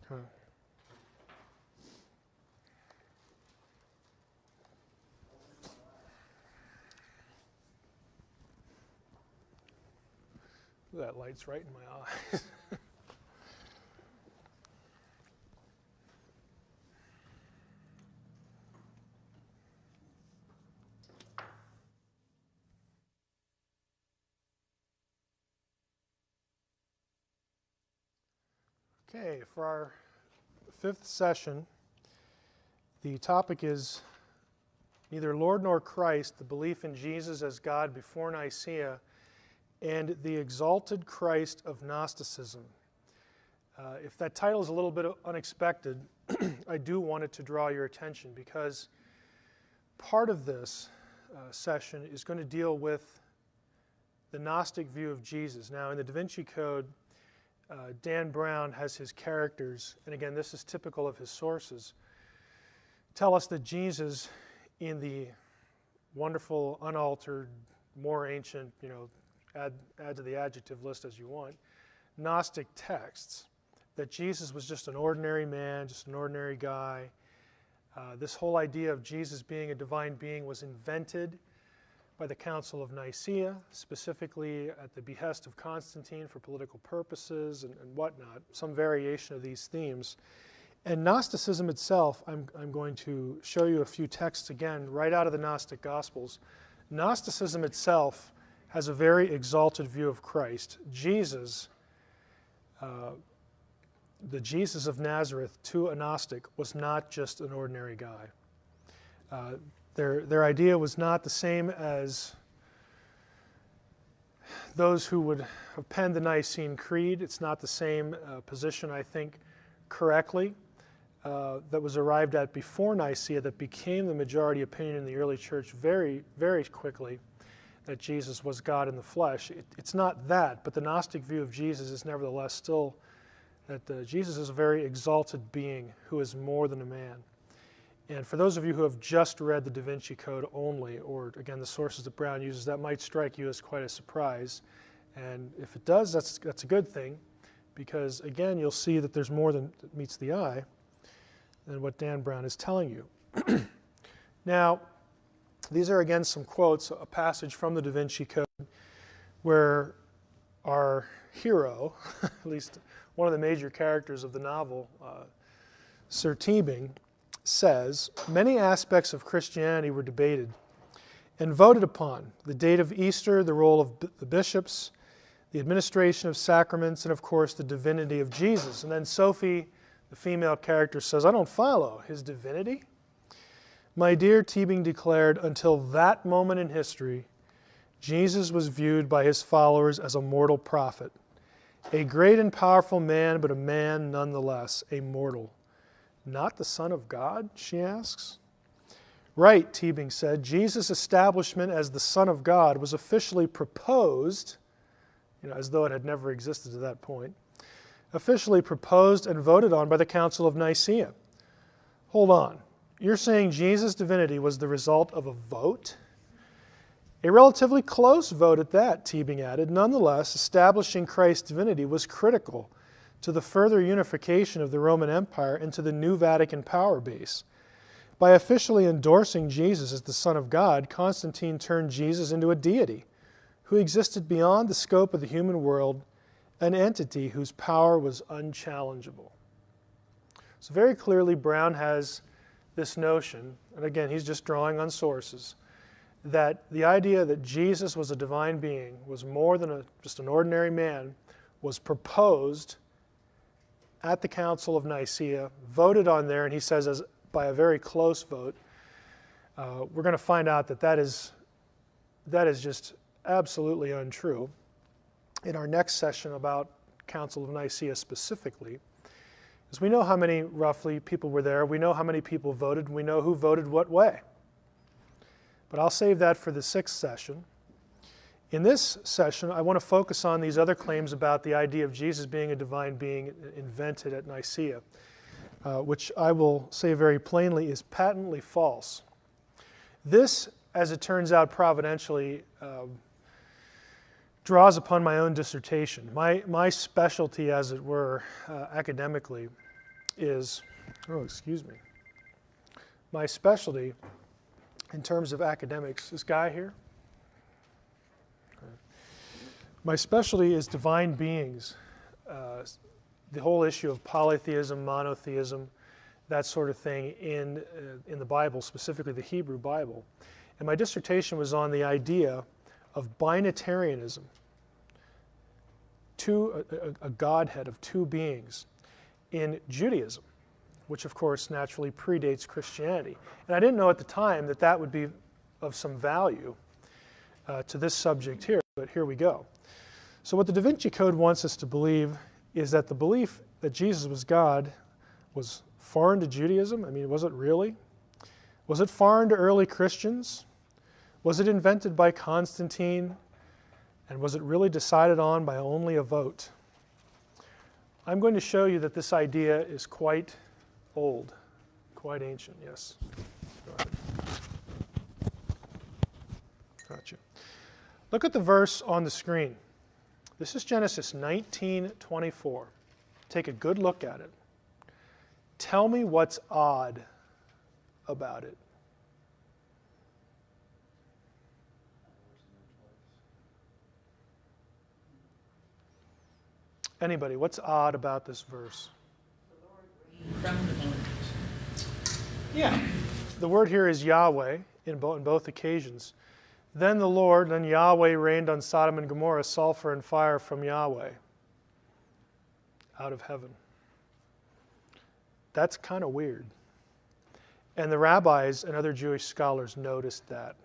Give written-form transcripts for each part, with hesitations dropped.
Huh. That light's right in my eyes. Okay, for our fifth session, the topic is neither Lord nor Christ, the belief in Jesus as God before Nicea, and the exalted Christ of Gnosticism. If that title is a little bit unexpected, I do want it to draw your attention because part of this session is going to deal with the Gnostic view of Jesus. Now, in the Da Vinci Code, Dan Brown has his characters, and again, this is typical of his sources, tell us that Jesus, in the wonderful, unaltered, more ancient, add to the adjective list as you want, Gnostic texts, that Jesus was just an ordinary man, just an ordinary guy. This whole idea of Jesus being a divine being was invented by the Council of Nicea, specifically at the behest of Constantine for political purposes and whatnot, some variation of these themes. And Gnosticism itself, I'm going to show you a few texts again, right out of the Gnostic Gospels. Gnosticism itself has a very exalted view of Christ. Jesus, the Jesus of Nazareth to a Gnostic, was not just an ordinary guy. Their idea was not the same as those who would have penned the Nicene Creed. It's not the same position, I think, correctly, that was arrived at before Nicaea that became the majority opinion in the early church very, very quickly, that Jesus was God in the flesh. It's not that, but the Gnostic view of Jesus is nevertheless still that Jesus is a very exalted being who is more than a man. And for those of you who have just read the Da Vinci Code only, or again the sources that Brown uses, that might strike you as quite a surprise. And if it does, that's a good thing, because again you'll see that there's more than meets the eye than what Dan Brown is telling you. Now, these are again some quotes, a passage from the Da Vinci Code, where our hero, at least one of the major characters of the novel, Sir Teabing, says, many aspects of Christianity were debated and voted upon. The date of Easter, the role of the bishops, the administration of sacraments, and of course the divinity of Jesus. And then Sophie, the female character, says, I don't follow. His divinity? My dear, Teabing declared, until that moment in history, Jesus was viewed by his followers as a mortal prophet. A great and powerful man, but a man nonetheless, a mortal. Not the Son of God, she asks. Right, Teabing said. Jesus' establishment as the Son of God was officially proposed, as though it had never existed to that point, officially proposed and voted on by the Council of Nicea. Hold on. You're saying Jesus' divinity was the result of a vote? A relatively close vote at that, Teabing added. Nonetheless, establishing Christ's divinity was critical to the further unification of the Roman Empire into the new Vatican power base. By officially endorsing Jesus as the Son of God, Constantine turned Jesus into a deity who existed beyond the scope of the human world, an entity whose power was unchallengeable. So very clearly Brown has this notion, and again he's just drawing on sources, that the idea that Jesus was a divine being, was more than just an ordinary man, was proposed at the Council of Nicea, voted on there, and he says by a very close vote. We're going to find out that is just absolutely untrue in our next session about Council of Nicea specifically, because we know how many roughly people were there, we know how many people voted, and we know who voted what way. But I'll save that for the sixth session. In this session, I want to focus on these other claims about the idea of Jesus being a divine being invented at Nicaea, which I will say very plainly is patently false. This, as it turns out providentially, draws upon my own dissertation. My specialty, as it were, academically, is, my specialty in terms of academics. This guy here? My specialty is divine beings, the whole issue of polytheism, monotheism, that sort of thing in the Bible, specifically the Hebrew Bible. And my dissertation was on the idea of binitarianism, a godhead of two beings in Judaism, which of course naturally predates Christianity. And I didn't know at the time that that would be of some value to this subject here, but here we go. So what the Da Vinci Code wants us to believe is that the belief that Jesus was God was foreign to Judaism. I mean, was it really? Was it foreign to early Christians? Was it invented by Constantine? And was it really decided on by only a vote? I'm going to show you that this idea is quite old, quite ancient, yes. Go ahead. Gotcha. Look at the verse on the screen. This is Genesis 19:24. Take a good look at it. Tell me what's odd about it. Anybody, what's odd about this verse? Yeah. The word here is Yahweh in both occasions. Then Yahweh rained on Sodom and Gomorrah sulfur and fire from Yahweh out of heaven. That's kind of weird. And the rabbis and other Jewish scholars noticed that.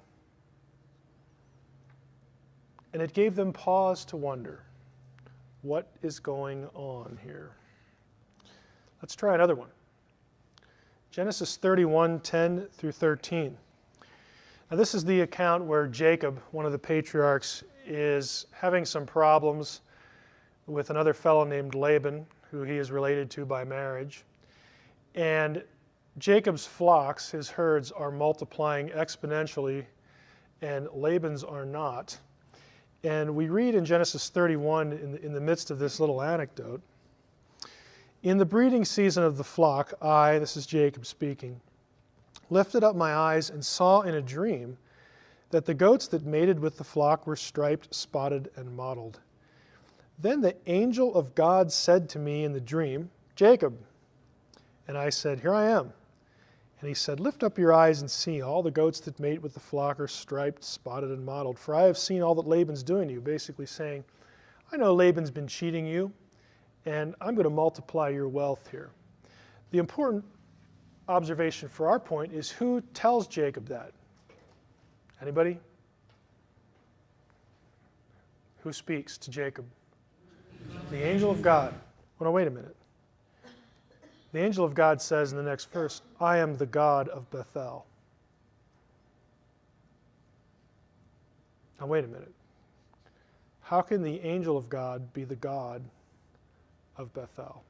And it gave them pause to wonder, what is going on here? Let's try another one. Genesis 31:10 through 13. Now this is the account where Jacob, one of the patriarchs, is having some problems with another fellow named Laban, who he is related to by marriage. And Jacob's flocks, his herds, are multiplying exponentially, and Laban's are not. And we read in Genesis 31, in the midst of this little anecdote, in the breeding season of the flock, this is Jacob speaking, lifted up my eyes and saw in a dream that the goats that mated with the flock were striped, spotted, and mottled. Then the angel of God said to me in the dream, Jacob. And I said, here I am. And he said, lift up your eyes and see, all the goats that mate with the flock are striped, spotted, and mottled. For I have seen all that Laban's doing to you, basically saying, I know Laban's been cheating you, and I'm going to multiply your wealth here. The important observation for our point is who tells Jacob that? Anybody? Who speaks to Jacob? The angel of God. Oh, no, wait a minute. The angel of God says in the next verse, I am the God of Bethel. Now wait a minute. How can the angel of God be the God of Bethel?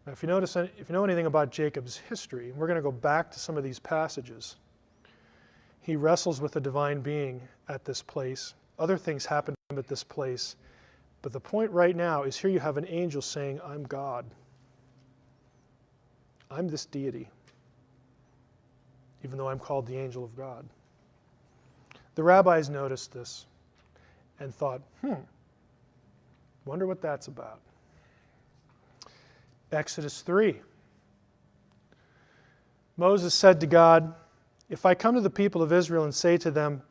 Now if you know anything about Jacob's history, we're going to go back to some of these passages. He wrestles with a divine being at this place. Other things happen to him at this place. But the point right now is here you have an angel saying, I'm God. I'm this deity, even though I'm called the angel of God. The rabbis noticed this and thought, wonder what that's about. Exodus 3. Moses said to God, if I come to the people of Israel and say to them,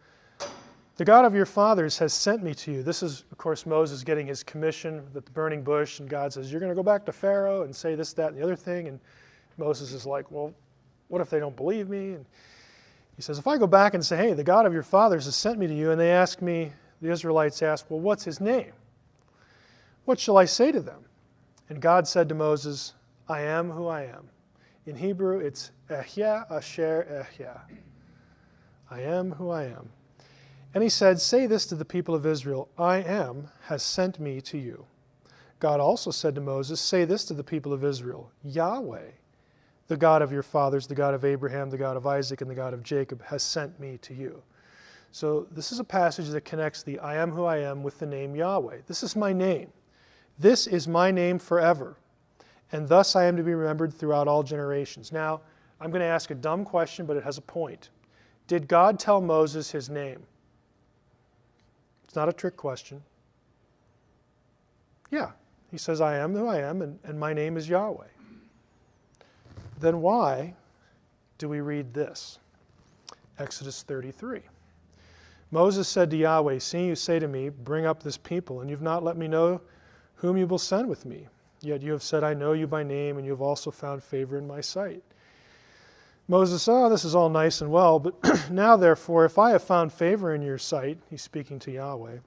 the God of your fathers has sent me to you. This is, of course, Moses getting his commission at the burning bush, and God says, you're going to go back to Pharaoh and say this, that, and the other thing. And Moses is like, well, what if they don't believe me? And he says, if I go back and say, hey, the God of your fathers has sent me to you, and they ask me, the Israelites ask, well, what's his name? What shall I say to them? And God said to Moses, I am who I am. In Hebrew, it's Ehyeh Asher Ehyeh. I am who I am. And he said, say this to the people of Israel, I am has sent me to you. God also said to Moses, say this to the people of Israel, Yahweh, the God of your fathers, the God of Abraham, the God of Isaac, and the God of Jacob, has sent me to you. So this is a passage that connects the I am who I am with the name Yahweh. This is my name. This is my name forever. and thus I am to be remembered throughout all generations. Now, I'm going to ask a dumb question, but it has a point. Did God tell Moses his name? It's not a trick question. Yeah, he says, I am who I am, and my name is Yahweh. Then why do we read this? Exodus 33. Moses said to Yahweh, seeing you say to me, bring up this people, and you've not let me know whom you will send with me. Yet you have said, I know you by name, and you have also found favor in my sight. Moses, this is all nice and well, but now therefore, if I have found favor in your sight, he's speaking to Yahweh,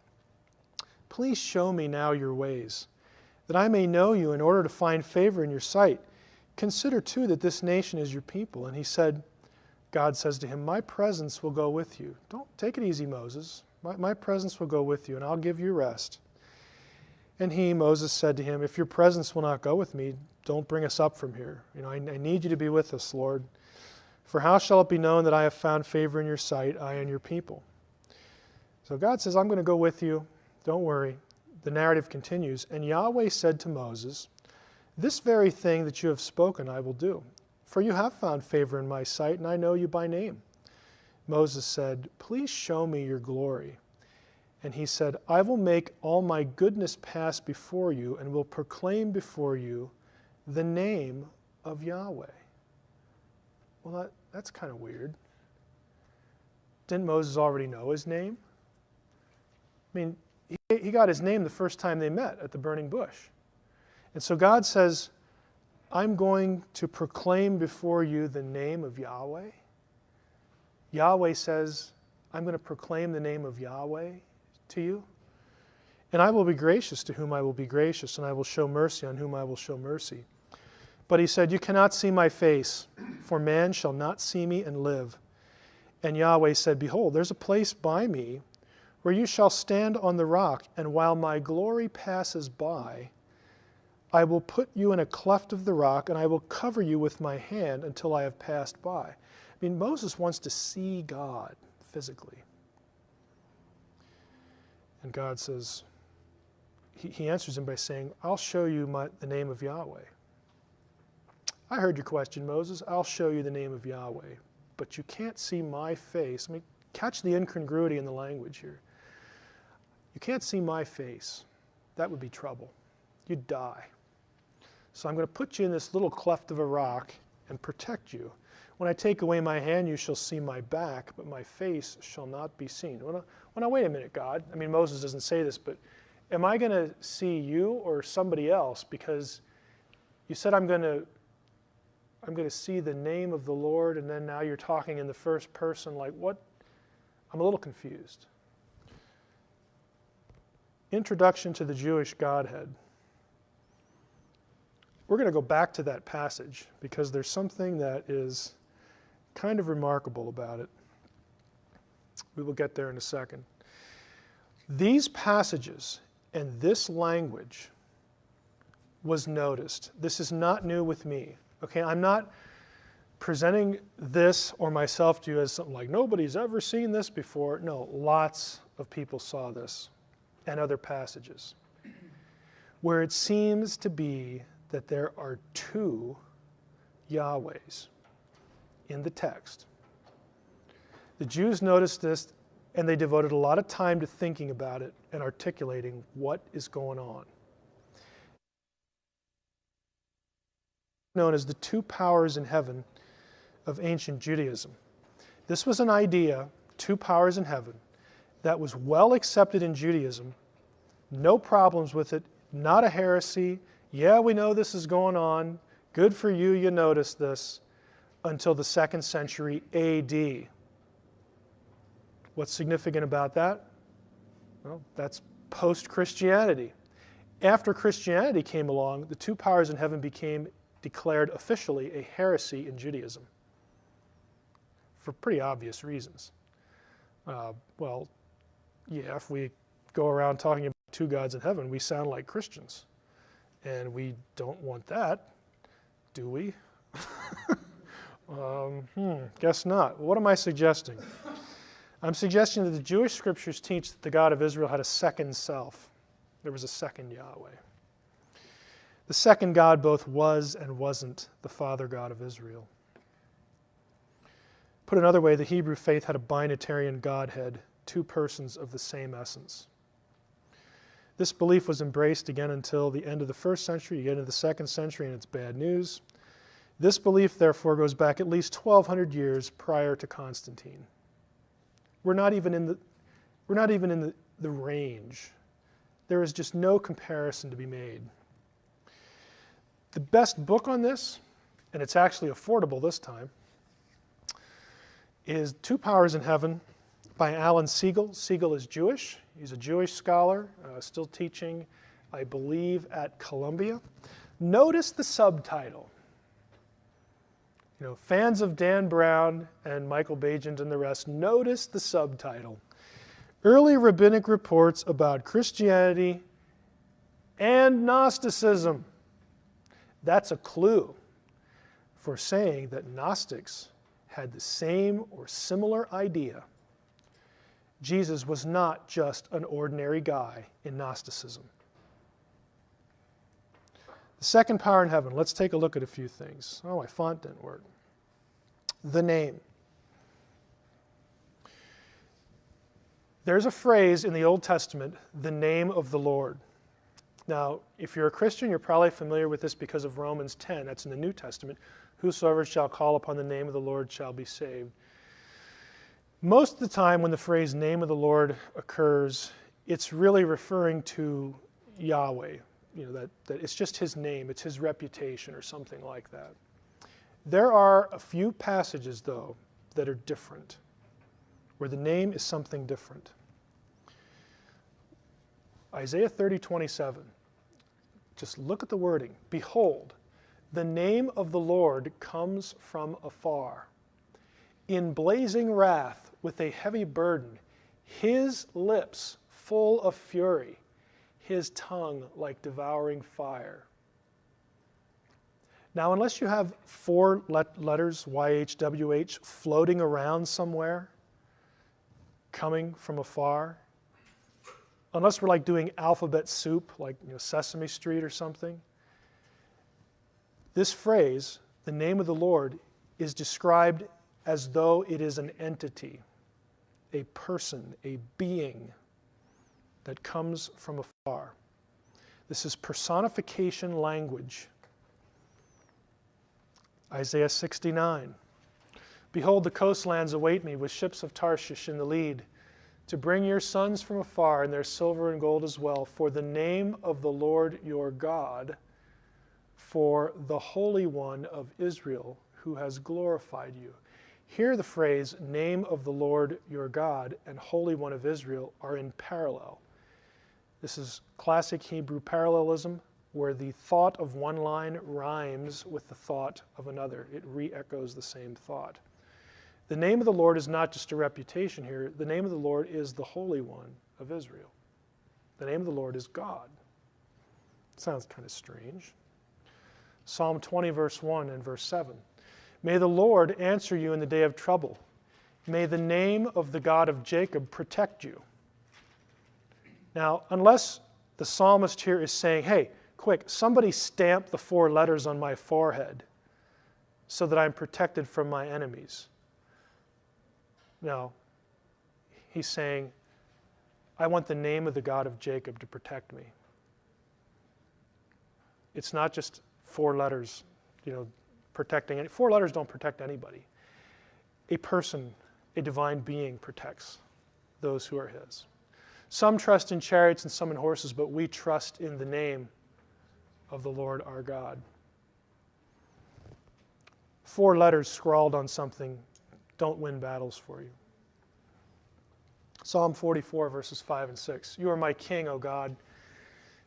please show me now your ways, that I may know you in order to find favor in your sight. Consider too that this nation is your people. And he said, God says to him, my presence will go with you. Don't take it easy, Moses. My presence will go with you, and I'll give you rest. And he, Moses, said to him, if your presence will not go with me, don't bring us up from here. I need you to be with us, Lord. For how shall it be known that I have found favor in your sight, I and your people? So God says, I'm going to go with you. Don't worry. The narrative continues. And Yahweh said to Moses, this very thing that you have spoken I will do. For you have found favor in my sight, and I know you by name. Moses said, please show me your glory. And he said, I will make all my goodness pass before you, and will proclaim before you the name of Yahweh. Well, that's kind of weird. Didn't Moses already know his name? I mean, he got his name the first time they met at the burning bush. And so God says, I'm going to proclaim before you the name of Yahweh. Yahweh says, I'm going to proclaim the name of Yahweh to you. And I will be gracious to whom I will be gracious, and I will show mercy on whom I will show mercy. But he said, you cannot see my face, for man shall not see me and live. And Yahweh said, behold, there's a place by me where you shall stand on the rock, and while my glory passes by, I will put you in a cleft of the rock, and I will cover you with my hand until I have passed by. I mean, Moses wants to see God physically. And God says, he answers him by saying, I'll show you the name of Yahweh. I heard your question, Moses. I'll show you the name of Yahweh. But you can't see my face. I mean, catch the incongruity in the language here. You can't see my face. That would be trouble. You'd die. So I'm going to put you in this little cleft of a rock and protect you. When I take away my hand, you shall see my back, but my face shall not be seen. Well, now wait a minute, God. I mean, Moses doesn't say this, but am I going to see you or somebody else? Because you said I'm going to see the name of the Lord, and then now you're talking in the first person. Like what? I'm a little confused. Introduction to the Jewish Godhead. We're going to go back to that passage because there's something that is kind of remarkable about it. We will get there in a second. These passages and this language was noticed. This is not new with me. Okay, I'm not presenting this or myself to you as something like nobody's ever seen this before. No, lots of people saw this and other passages where it seems to be that there are two Yahwehs in the text. The Jews noticed this, and they devoted a lot of time to thinking about it and articulating what is going on. Known as the two powers in heaven of ancient Judaism. This was an idea, two powers in heaven, that was well accepted in Judaism. No problems with it, not a heresy. Yeah, we know this is going on. Good for you, you noticed this. Until the 2nd century AD. What's significant about that? Well, that's post-Christianity. After Christianity came along, the two powers in heaven became declared officially a heresy in Judaism for pretty obvious reasons. Well, yeah, if we go around talking about two gods in heaven, we sound like Christians. And we don't want that, do we? Guess not. What am I suggesting? I'm suggesting that the Jewish scriptures teach that the God of Israel had a second self. There was a second Yahweh. The second God both was and wasn't the Father God of Israel. Put another way, the Hebrew faith had a binitarian Godhead, two persons of the same essence. This belief was embraced again until the end of the first century. You get into the second century and it's bad news. This belief, therefore, goes back at least 1,200 years prior to Constantine. We're not even in the range. There is just no comparison to be made. The best book on this, and it's actually affordable this time, is Two Powers in Heaven by Alan Siegel. Siegel is Jewish. He's a Jewish scholar, still teaching, I believe, at Columbia. Notice the subtitle. You know, fans of Dan Brown and Michael Bajent and the rest, notice the subtitle. Early Rabbinic Reports about Christianity and Gnosticism. That's a clue for saying that Gnostics had the same or similar idea. Jesus was not just an ordinary guy in Gnosticism. The second power in heaven, let's take a look at a few things. Oh, my font didn't work. The name. There's a phrase in the Old Testament, the name of the Lord. Now, if you're a Christian, you're probably familiar with this because of Romans 10. That's in the New Testament. Whosoever shall call upon the name of the Lord shall be saved. Most of the time when the phrase name of the Lord occurs, it's really referring to Yahweh. You know, that it's just his name, it's his reputation or something like that. There are a few passages, though, that are different, where the name is something different. Isaiah 30:27. Just look at the wording. Behold, the name of the Lord comes from afar. In blazing wrath, with a heavy burden, his lips full of fury, his tongue like devouring fire. Now, unless you have four letters, YHWH, floating around somewhere, coming from afar, unless we're like doing alphabet soup, like Sesame Street or something, this phrase, the name of the Lord, is described as though it is an entity, a person, a being that comes from afar. This is personification language. Isaiah 69. Behold, the coastlands await me with ships of Tarshish in the lead, to bring your sons from afar and their silver and gold as well, for the name of the Lord your God, for the Holy One of Israel, who has glorified you. Here the phrase, name of the Lord your God and Holy One of Israel, are in parallel. This is classic Hebrew parallelism, where the thought of one line rhymes with the thought of another. It re-echoes the same thought. The name of the Lord is not just a reputation here. The name of the Lord is the Holy One of Israel. The name of the Lord is God. Sounds kind of strange. Psalm 20, verse 1 and verse 7. May the Lord answer you in the day of trouble. May the name of the God of Jacob protect you. Now, unless the psalmist here is saying, hey, quick, somebody stamp the four letters on my forehead so that I'm protected from my enemies. No, he's saying, I want the name of the God of Jacob to protect me. It's not just four letters, protecting. Four letters don't protect anybody. A person, a divine being protects those who are his. Some trust in chariots and some in horses, but we trust in the name of the Lord our God. Four letters scrawled on something don't win battles for you. Psalm 44, verses 5 and 6. You are my king, O God.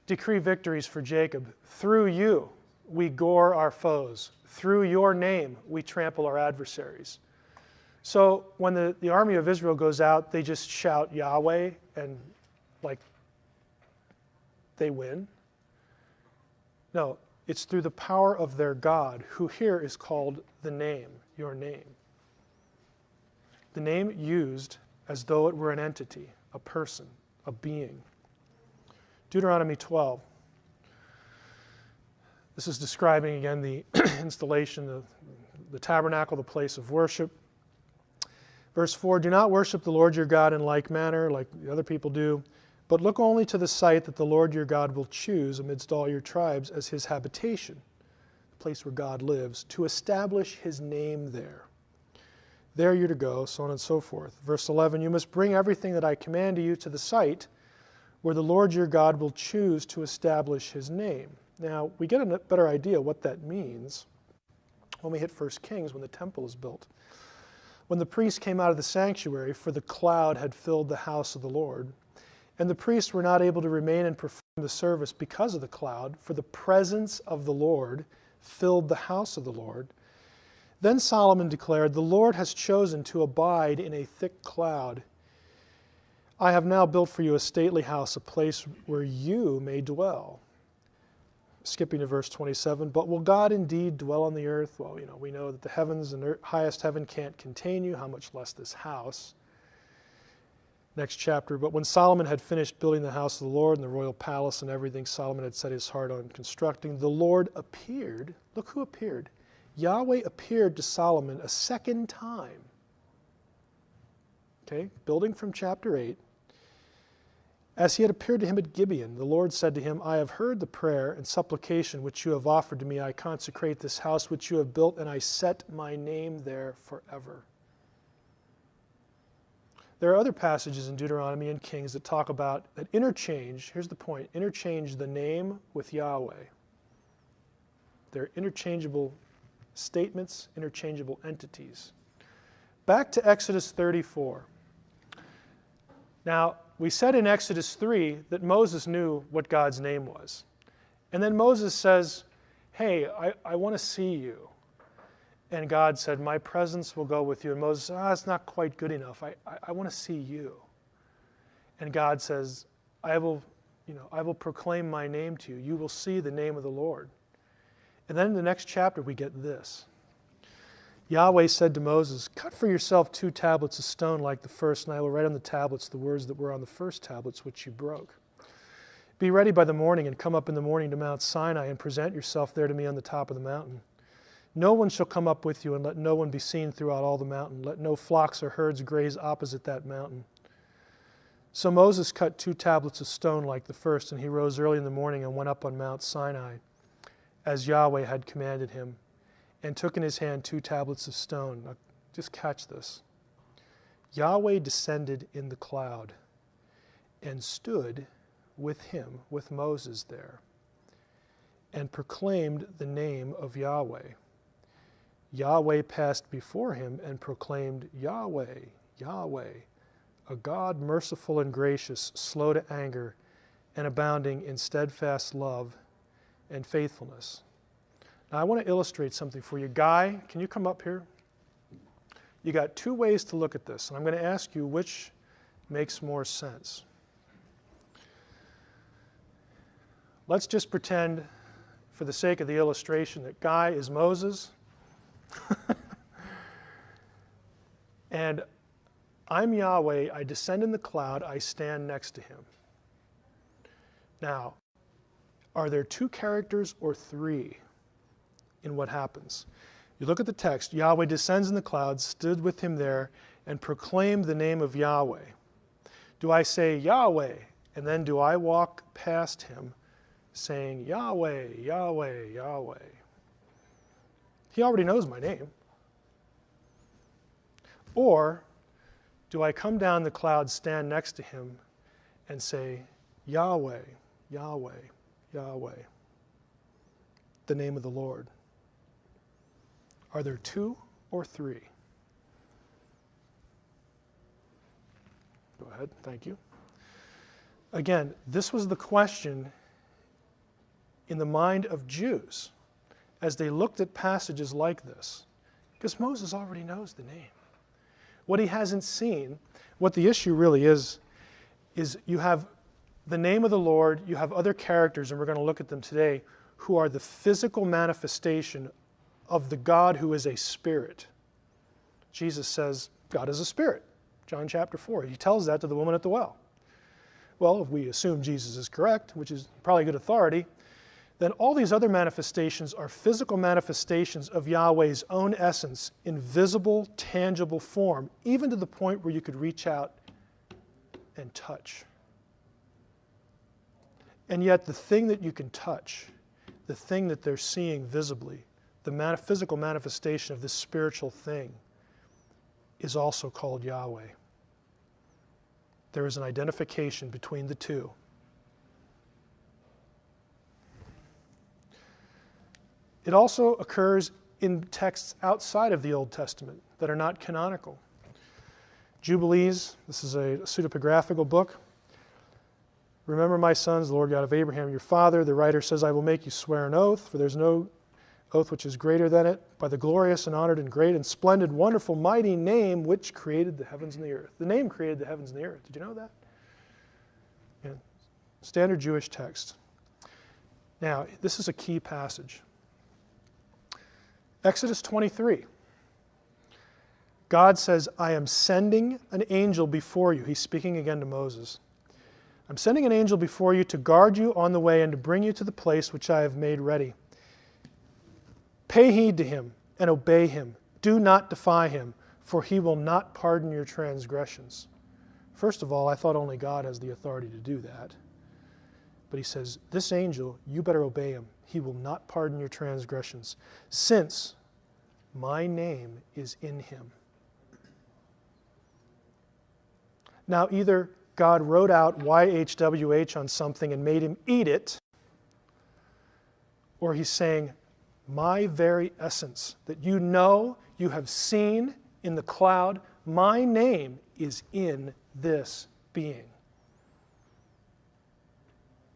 Decree victories for Jacob. Through you we gore our foes. Through your name we trample our adversaries. So when the army of Israel goes out, they just shout Yahweh and they win. No, it's through the power of their God, who here is called the name, your name. The name used as though it were an entity, a person, a being. Deuteronomy 12. This is describing, again, the installation of the tabernacle, the place of worship. Verse 4, do not worship the Lord your God in like manner, like the other people do, but look only to the site that the Lord your God will choose amidst all your tribes as his habitation, the place where God lives, to establish his name there. There you're to go, so on and so forth. Verse 11, you must bring everything that I command you to the site where the Lord your God will choose to establish his name. Now, we get a better idea what that means when we hit 1 Kings, when the temple is built. When the priests came out of the sanctuary, for the cloud had filled the house of the Lord, and the priests were not able to remain and perform the service because of the cloud, for the presence of the Lord filled the house of the Lord. Then Solomon declared, the Lord has chosen to abide in a thick cloud. I have now built for you a stately house, a place where you may dwell. Skipping to verse 27, but will God indeed dwell on the earth? Well, we know that the heavens and the highest heaven can't contain you, how much less this house. Next chapter, but when Solomon had finished building the house of the Lord and the royal palace and everything Solomon had set his heart on constructing, the Lord appeared. Look who appeared. Yahweh appeared to Solomon a second time. Okay, building from chapter 8. As he had appeared to him at Gibeon, the Lord said to him, I have heard the prayer and supplication which you have offered to me. I consecrate this house which you have built, and I set my name there forever. There are other passages in Deuteronomy and Kings that talk about, that interchange, here's the point, interchange the name with Yahweh. They're interchangeable statements, interchangeable entities. Back to Exodus 34. Now, we said in Exodus 3 that Moses knew what God's name was. And then Moses says, hey, I want to see you. And God said, my presence will go with you. And Moses said, it's not quite good enough. I want to see you. And God says, I will proclaim my name to you. You will see the name of the Lord. And then in the next chapter we get this. Yahweh said to Moses, cut for yourself 2 tablets of stone like the first, and I will write on the tablets the words that were on the first tablets which you broke. Be ready by the morning and come up in the morning to Mount Sinai and present yourself there to me on the top of the mountain. No one shall come up with you, and let no one be seen throughout all the mountain. Let no flocks or herds graze opposite that mountain. So Moses cut 2 tablets of stone like the first, and he rose early in the morning and went up on Mount Sinai, as Yahweh had commanded him, and took in his hand 2 tablets of stone. Now, just catch this. Yahweh descended in the cloud and stood with him, with Moses there, and proclaimed the name of Yahweh. Yahweh passed before him and proclaimed, Yahweh, Yahweh, a God merciful and gracious, slow to anger, and abounding in steadfast love and faithfulness. Now I want to illustrate something for you. Guy, can you come up here? You got 2 ways to look at this, and I'm going to ask you which makes more sense. Let's just pretend, for the sake of the illustration, that Guy is Moses, and I'm Yahweh, I descend in the cloud, I stand next to him. Now, are there 2 characters or 3 in what happens? You look at the text, Yahweh descends in the clouds, stood with him there, and proclaimed the name of Yahweh. Do I say Yahweh, and then do I walk past him saying Yahweh, Yahweh, Yahweh? He already knows my name. Or do I come down the cloud, stand next to him, and say Yahweh, Yahweh, Yahweh, the name of the Lord? Are there 2 or 3? Go ahead, thank you. Again, this was the question in the mind of Jews as they looked at passages like this, because Moses already knows the name. What he hasn't seen, what the issue really is you have the name of the Lord, you have other characters, and we're going to look at them today, who are the physical manifestation of the God who is a spirit. Jesus says God is a spirit, John chapter 4. He tells that to the woman at the well. Well, if we assume Jesus is correct, which is probably good authority, then all these other manifestations are physical manifestations of Yahweh's own essence in visible, tangible form, even to the point where you could reach out and touch. And yet the thing that you can touch, the thing that they're seeing visibly, the physical manifestation of this spiritual thing, is also called Yahweh. There is an identification between the two. It also occurs in texts outside of the Old Testament that are not canonical. Jubilees, this is a pseudepigraphical book. Remember, my sons, the Lord God of Abraham, your father. The writer says, I will make you swear an oath, for there's no oath which is greater than it, by the glorious and honored and great and splendid, wonderful, mighty name which created the heavens and the earth. The name created the heavens and the earth. Did you know that? Yeah. Standard Jewish text. Now, this is a key passage. Exodus 23. God says, I am sending an angel before you. He's speaking again to Moses. I'm sending an angel before you to guard you on the way and to bring you to the place which I have made ready. Pay heed to him and obey him. Do not defy him, for he will not pardon your transgressions. First of all, I thought only God has the authority to do that. But he says, this angel, you better obey him. He will not pardon your transgressions, since my name is in him. Now, either God wrote out YHWH on something and made him eat it, or he's saying, my very essence that you know, you have seen in the cloud, my name is in this being.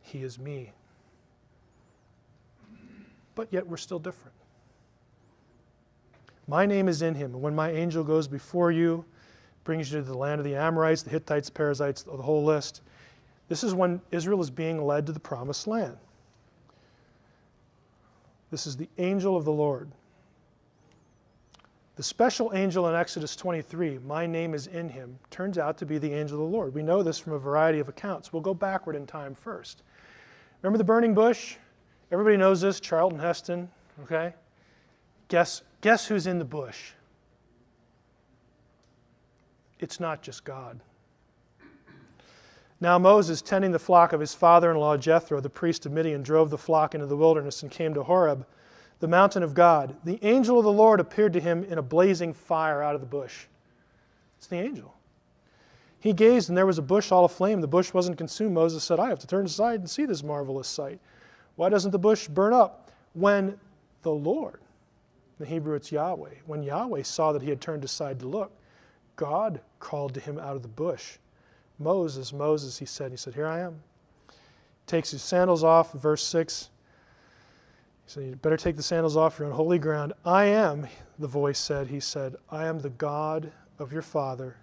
He is me. But yet we're still different. My name is in him, and when my angel goes before you, brings you to the land of the Amorites, the Hittites, the Perizzites, the whole list. This is when Israel is being led to the promised land. This is the angel of the Lord. The special angel in Exodus 23, my name is in him, turns out to be the angel of the Lord. We know this from a variety of accounts. We'll go backward in time first. Remember the burning bush? Everybody knows this, Charlton Heston, okay? Guess who's in the bush? It's not just God. Now Moses, tending the flock of his father-in-law Jethro, the priest of Midian, drove the flock into the wilderness and came to Horeb, the mountain of God. The angel of the Lord appeared to him in a blazing fire out of the bush. It's the angel. He gazed, and there was a bush all aflame. The bush wasn't consumed. Moses said, I have to turn aside and see this marvelous sight. Why doesn't the bush burn up? When the Lord, in the Hebrew it's Yahweh, when Yahweh saw that he had turned aside to look, God called to him out of the bush. Moses, Moses, he said, here I am. Takes his sandals off, verse 6. He said, you better take the sandals off, you're on holy ground. I am, the voice said, he said, I am the God of your father,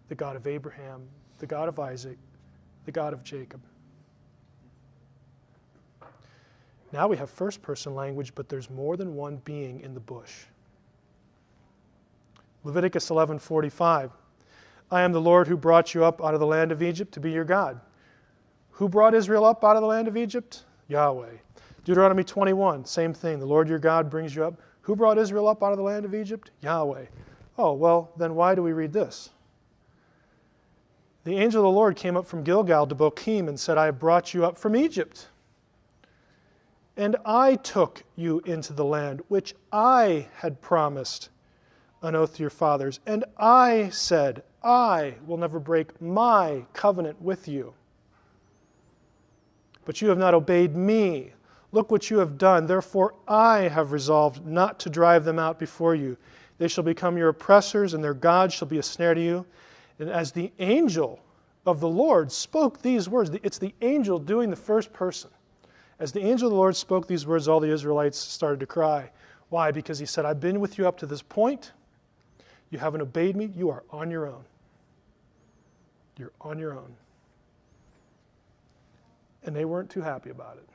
the God of Abraham, the God of Isaac, the God of Jacob. Now we have first person language, but there's more than one being in the bush. Leviticus 11:45. I am the Lord who brought you up out of the land of Egypt to be your God. Who brought Israel up out of the land of Egypt? Yahweh. Deuteronomy 21, same thing. The Lord your God brings you up. Who brought Israel up out of the land of Egypt? Yahweh. Oh, well, then why do we read this? The angel of the Lord came up from Gilgal to Bochim and said, I have brought you up from Egypt. And I took you into the land which I had promised an oath to your fathers. And I said, I will never break my covenant with you. But you have not obeyed me. Look what you have done. Therefore I have resolved not to drive them out before you. They shall become your oppressors, and their God shall be a snare to you. And as the angel of the Lord spoke these words, it's the angel doing the first person. As the angel of the Lord spoke these words, all the Israelites started to cry. Why? Because he said, I've been with you up to this point. You haven't obeyed me. You are on your own. You're on your own. And they weren't too happy about it.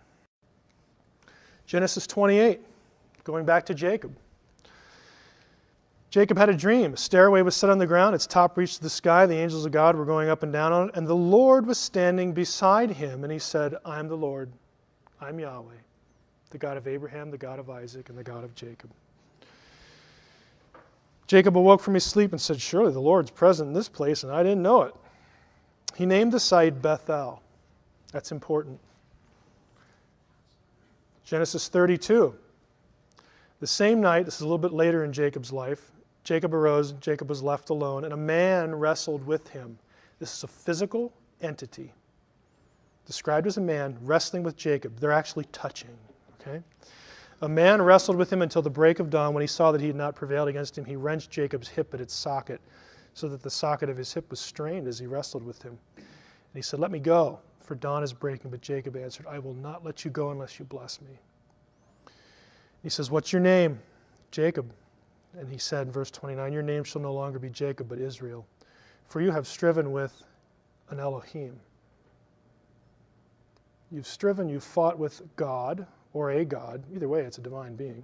Genesis 28, going back to Jacob. Jacob had a dream. A stairway was set on the ground. Its top reached the sky. The angels of God were going up and down on it. And the Lord was standing beside him. And he said, I am the Lord. I'm Yahweh. the God of Abraham, the God of Isaac, and the God of Jacob. Jacob awoke from his sleep and said, surely the Lord's present in this place, and I didn't know it. He named the site Bethel. That's important. Genesis 32. The same night, this is a little bit later in Jacob's life, Jacob arose, Jacob was left alone, and a man wrestled with him. This is a physical entity, described as a man wrestling with Jacob. They're actually touching. Okay? A man wrestled with him until the break of dawn. When he saw that he had not prevailed against him, he wrenched Jacob's hip at its socket, so that the socket of his hip was strained as he wrestled with him. And he said, let me go, for dawn is breaking. But Jacob answered, I will not let you go unless you bless me. He says, what's your name? Jacob. And he said in verse 29, your name shall no longer be Jacob, but Israel, for you have striven with an Elohim. You've striven, you've fought with God, or a God. Either way, it's a divine being.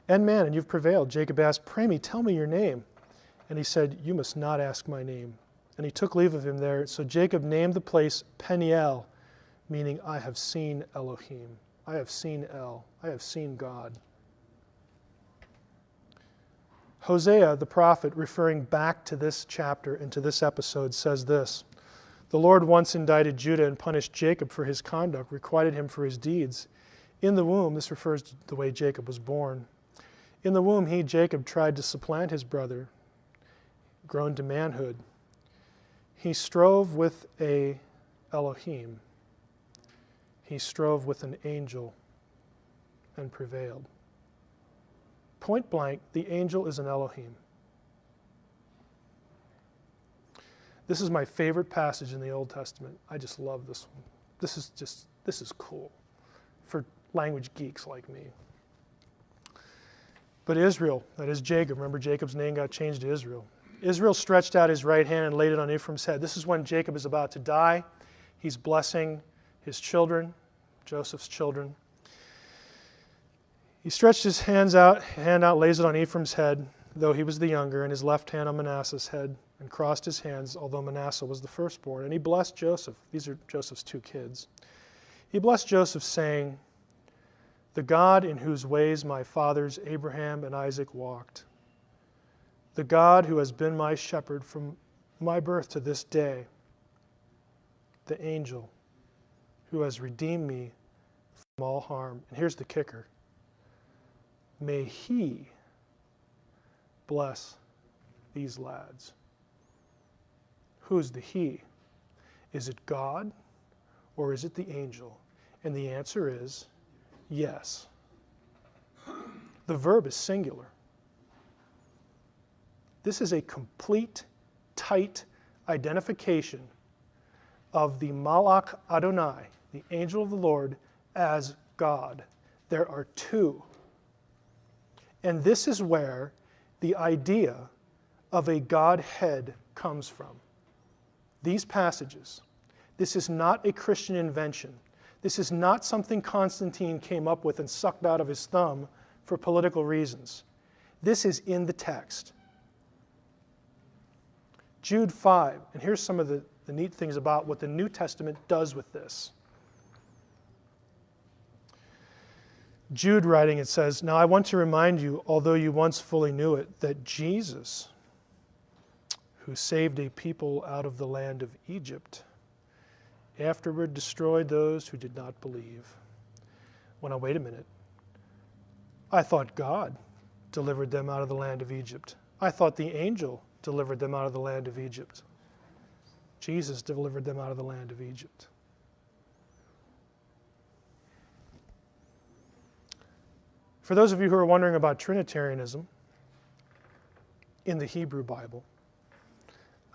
And man, and you've prevailed. Jacob asked, pray me, tell me your name. And he said, you must not ask my name. And he took leave of him there. So Jacob named the place Peniel, meaning I have seen Elohim. I have seen El. I have seen God. Hosea, the prophet, referring back to this chapter and to this episode, says this. The Lord once indicted Judah and punished Jacob for his conduct, requited him for his deeds. In the womb, this refers to the way Jacob was born. In the womb, he, Jacob, tried to supplant his brother, grown to manhood. He strove with a Elohim. He strove with an angel and prevailed. Point blank, the angel is an Elohim. This is my favorite passage in the Old Testament. I just love this one. This is cool for language geeks like me. But Israel, that is Jacob, remember Jacob's name got changed to Israel. Israel stretched out his right hand and laid it on Ephraim's head. This is when Jacob is about to die. He's blessing his children, Joseph's children. He stretched his hand out, lays it on Ephraim's head, though he was the younger, and his left hand on Manasseh's head, and crossed his hands, although Manasseh was the firstborn. And he blessed Joseph. These are Joseph's two kids. He blessed Joseph, saying, the God in whose ways my fathers Abraham and Isaac walked, the God who has been my shepherd from my birth to this day, the angel who has redeemed me from all harm. And here's the kicker. May he bless these lads. Who's the he? Is it God or is it the angel? And the answer is yes. The verb is singular. This is a complete, tight identification of the Malach Adonai, the angel of the Lord, as God. There are two. And this is where the idea of a Godhead comes from. These passages. This is not a Christian invention. This is not something Constantine came up with and sucked out of his thumb for political reasons. This is in the text. Jude 5, and here's some of the neat things about what the New Testament does with this. Jude writing, it says, now I want to remind you, although you once fully knew it, that Jesus, who saved a people out of the land of Egypt, afterward destroyed those who did not believe. Well, now wait a minute. I thought God delivered them out of the land of Egypt. I thought the angel delivered them out of the land of Egypt. Jesus delivered them out of the land of Egypt. For those of you who are wondering about Trinitarianism in the Hebrew Bible,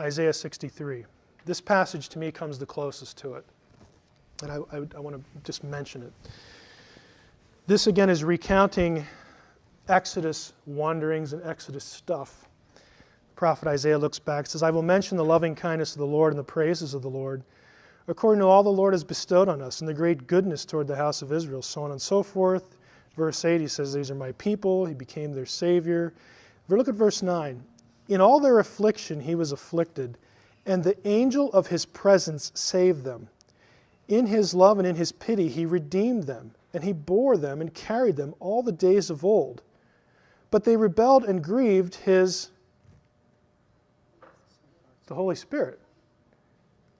Isaiah 63. This passage to me comes the closest to it. And I want to just mention it. This again is recounting Exodus wanderings and Exodus stuff. The prophet Isaiah looks back and says, I will mention the loving kindness of the Lord and the praises of the Lord, according to all the Lord has bestowed on us, and the great goodness toward the house of Israel, so on and so forth. Verse 8, he says, these are my people. He became their Savior. Look at verse 9. In all their affliction he was afflicted, and the angel of his presence saved them. In his love and in his pity he redeemed them, and he bore them and carried them all the days of old. But they rebelled and grieved the Holy Spirit.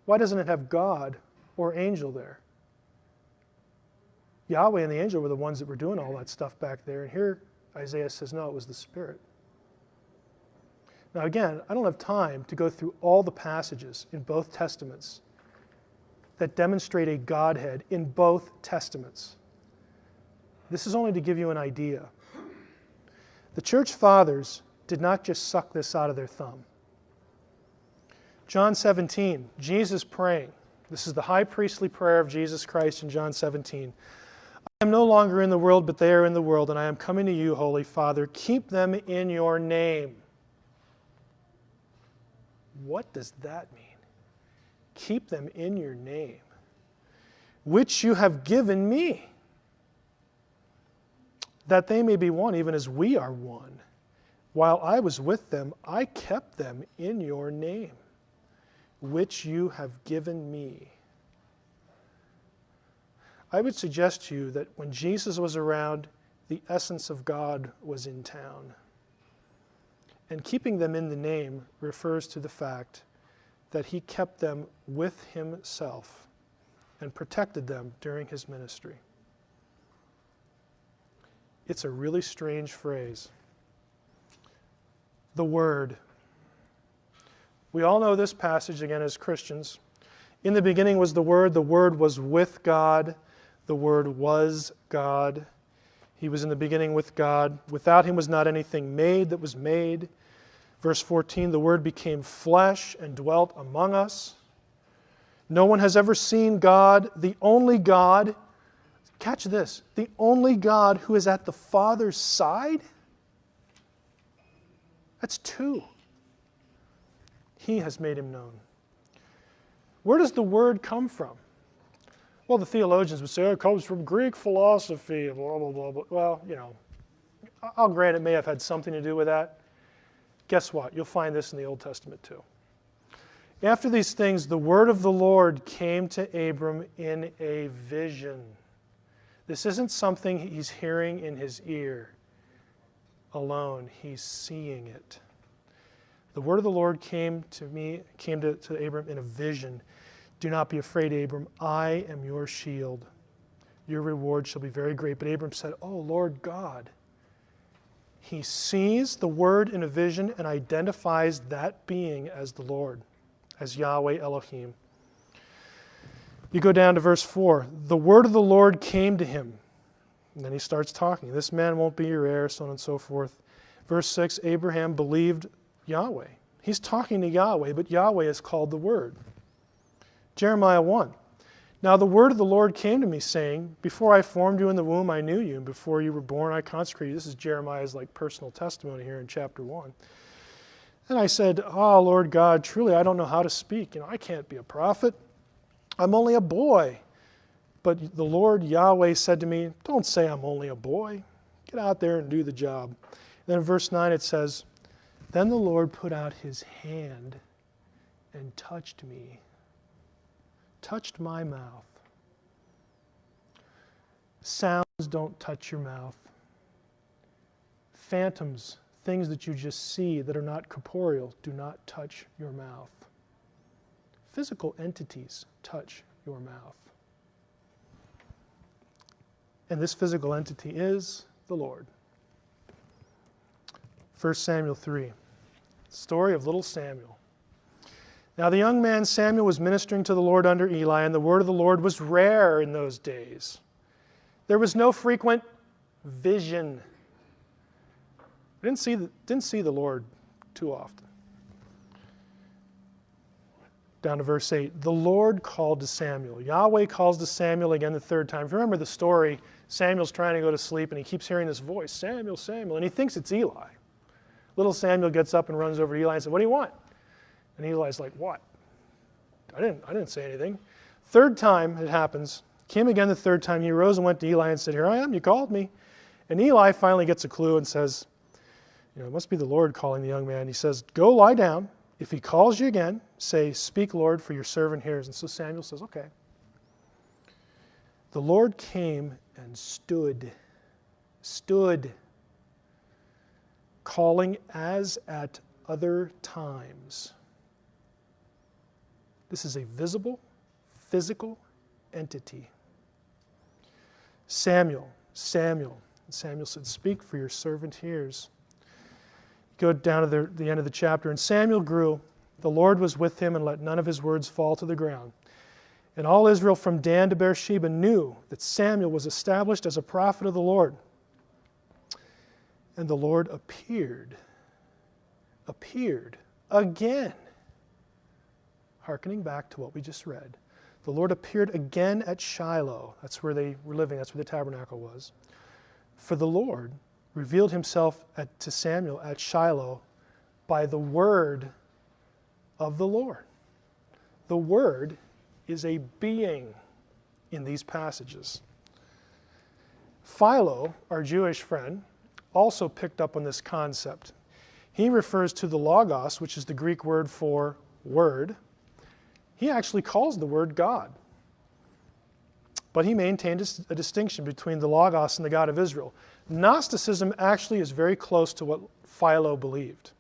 Why doesn't it have God or angel there? Yahweh and the angel were the ones that were doing all that stuff back there. And here Isaiah says, no, it was the Spirit. Now again, I don't have time to go through all the passages in both Testaments that demonstrate a Godhead in both Testaments. This is only to give you an idea. The church fathers did not just suck this out of their thumb. John 17, Jesus praying. This is the high priestly prayer of Jesus Christ in John 17. I am no longer in the world, but they are in the world, and I am coming to you, Holy Father. Keep them in your name. What does that mean? Keep them in your name, which you have given me, that they may be one, even as we are one. While I was with them, I kept them in your name, which you have given me. I would suggest to you that when Jesus was around, the essence of God was in town. And keeping them in the name refers to the fact that he kept them with himself and protected them during his ministry. It's a really strange phrase. The Word. We all know this passage again as Christians. In the beginning was the Word was with God, the Word was God. He was in the beginning with God. Without him was not anything made that was made. Verse 14, the Word became flesh and dwelt among us. No one has ever seen God, the only God. Catch this, the only God who is at the Father's side? That's two. He has made him known. Where does the Word come from? Well, the theologians would say, oh, it comes from Greek philosophy, blah, blah, blah, blah. Well, I'll grant it may have had something to do with that. Guess what? You'll find this in the Old Testament too. After these things, the word of the Lord came to Abram in a vision. This isn't something he's hearing in his ear alone. He's seeing it. The word of the Lord came to Abram in a vision. Do not be afraid, Abram. I am your shield. Your reward shall be very great. But Abram said, oh, Lord God. He sees the word in a vision and identifies that being as the Lord, as Yahweh Elohim. You go down to verse 4. The word of the Lord came to him. And then he starts talking. This man won't be your heir, so on and so forth. Verse 6, Abraham believed Yahweh. He's talking to Yahweh, but Yahweh is called the Word. Jeremiah 1. Now the word of the Lord came to me, saying, before I formed you in the womb, I knew you, and before you were born, I consecrated you. This is Jeremiah's personal testimony here in chapter 1. And I said, oh, Lord God, truly I don't know how to speak. I can't be a prophet. I'm only a boy. But the Lord Yahweh said to me, don't say I'm only a boy. Get out there and do the job. And then in verse 9 it says, then the Lord put out his hand and touched me. Touched my mouth. Sounds don't touch your mouth. Phantoms, things that you just see that are not corporeal, do not touch your mouth. Physical entities touch your mouth. And this physical entity is the Lord. 1 Samuel 3. Story of little Samuel. Now the young man Samuel was ministering to the Lord under Eli, and the word of the Lord was rare in those days. There was no frequent vision. Didn't see the Lord too often. Down to verse 8. The Lord called to Samuel. Yahweh calls to Samuel again the third time. If you remember the story, Samuel's trying to go to sleep, and he keeps hearing this voice, Samuel, Samuel, and he thinks it's Eli. Little Samuel gets up and runs over to Eli and says, what do you want? And Eli's like, what? I didn't say anything. Third time it happens. Came again the third time. He arose and went to Eli and said, here I am, you called me. And Eli finally gets a clue and says, it must be the Lord calling the young man. He says, go lie down. If he calls you again, say, speak, Lord, for your servant hears. And so Samuel says, okay. The Lord came and stood, calling as at other times. This is a visible, physical entity. Samuel said, "Speak, for your servant hears." Go down to the end of the chapter. "And Samuel grew. The Lord was with him and let none of his words fall to the ground. And all Israel from Dan to Beersheba knew that Samuel was established as a prophet of the Lord. And the Lord appeared again." Hearkening back to what we just read. The Lord appeared again at Shiloh. That's where they were living. That's where the tabernacle was. For the Lord revealed himself to Samuel at Shiloh by the word of the Lord. The word is a being in these passages. Philo, our Jewish friend, also picked up on this concept. He refers to the logos, which is the Greek word for word. He actually calls the word God. But he maintained a distinction between the logos and the God of Israel. Gnosticism actually is very close to what Philo believed.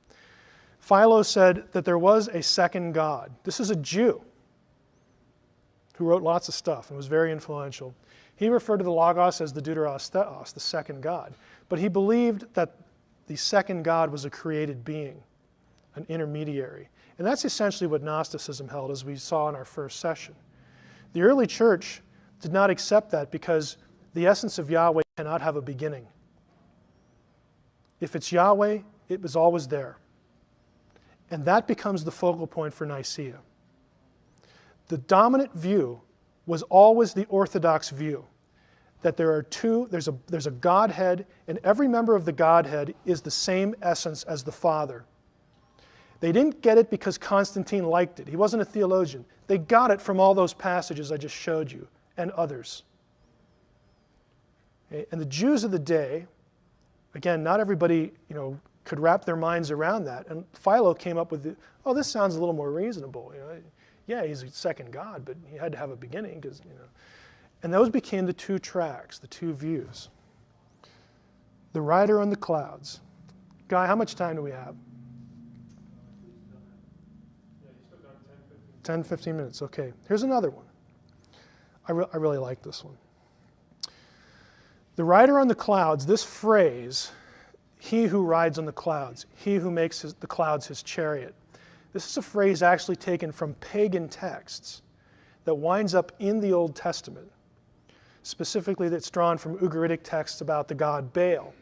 Philo said that there was a second God. This is a Jew who wrote lots of stuff and was very influential. He referred to the Logos as the Deuteros Theos, the second God. But he believed that the second God was a created being, an intermediary. And that's essentially what Gnosticism held, as we saw in our first session. The early church did not accept that because the essence of Yahweh cannot have a beginning. If it's Yahweh, it was always there. And that becomes the focal point for Nicaea. The dominant view was always the Orthodox view, that there are there's a Godhead, and every member of the Godhead is the same essence as the Father. They didn't get it because Constantine liked it. He wasn't a theologian. They got it from all those passages I just showed you, and others. And the Jews of the day, again, not everybody, could wrap their minds around that. And Philo came up with, this sounds a little more reasonable. Yeah, he's a second God, but he had to have a beginning, because. And those became the two tracks, the two views. The rider on the clouds. Guy, how much time do we have? 10, 15 minutes. Okay. Here's another one. I really like this one. The rider on the clouds, this phrase, he who rides on the clouds, he who makes the clouds his chariot. This is a phrase actually taken from pagan texts that winds up in the Old Testament. Specifically, that's drawn from Ugaritic texts about the god Baal.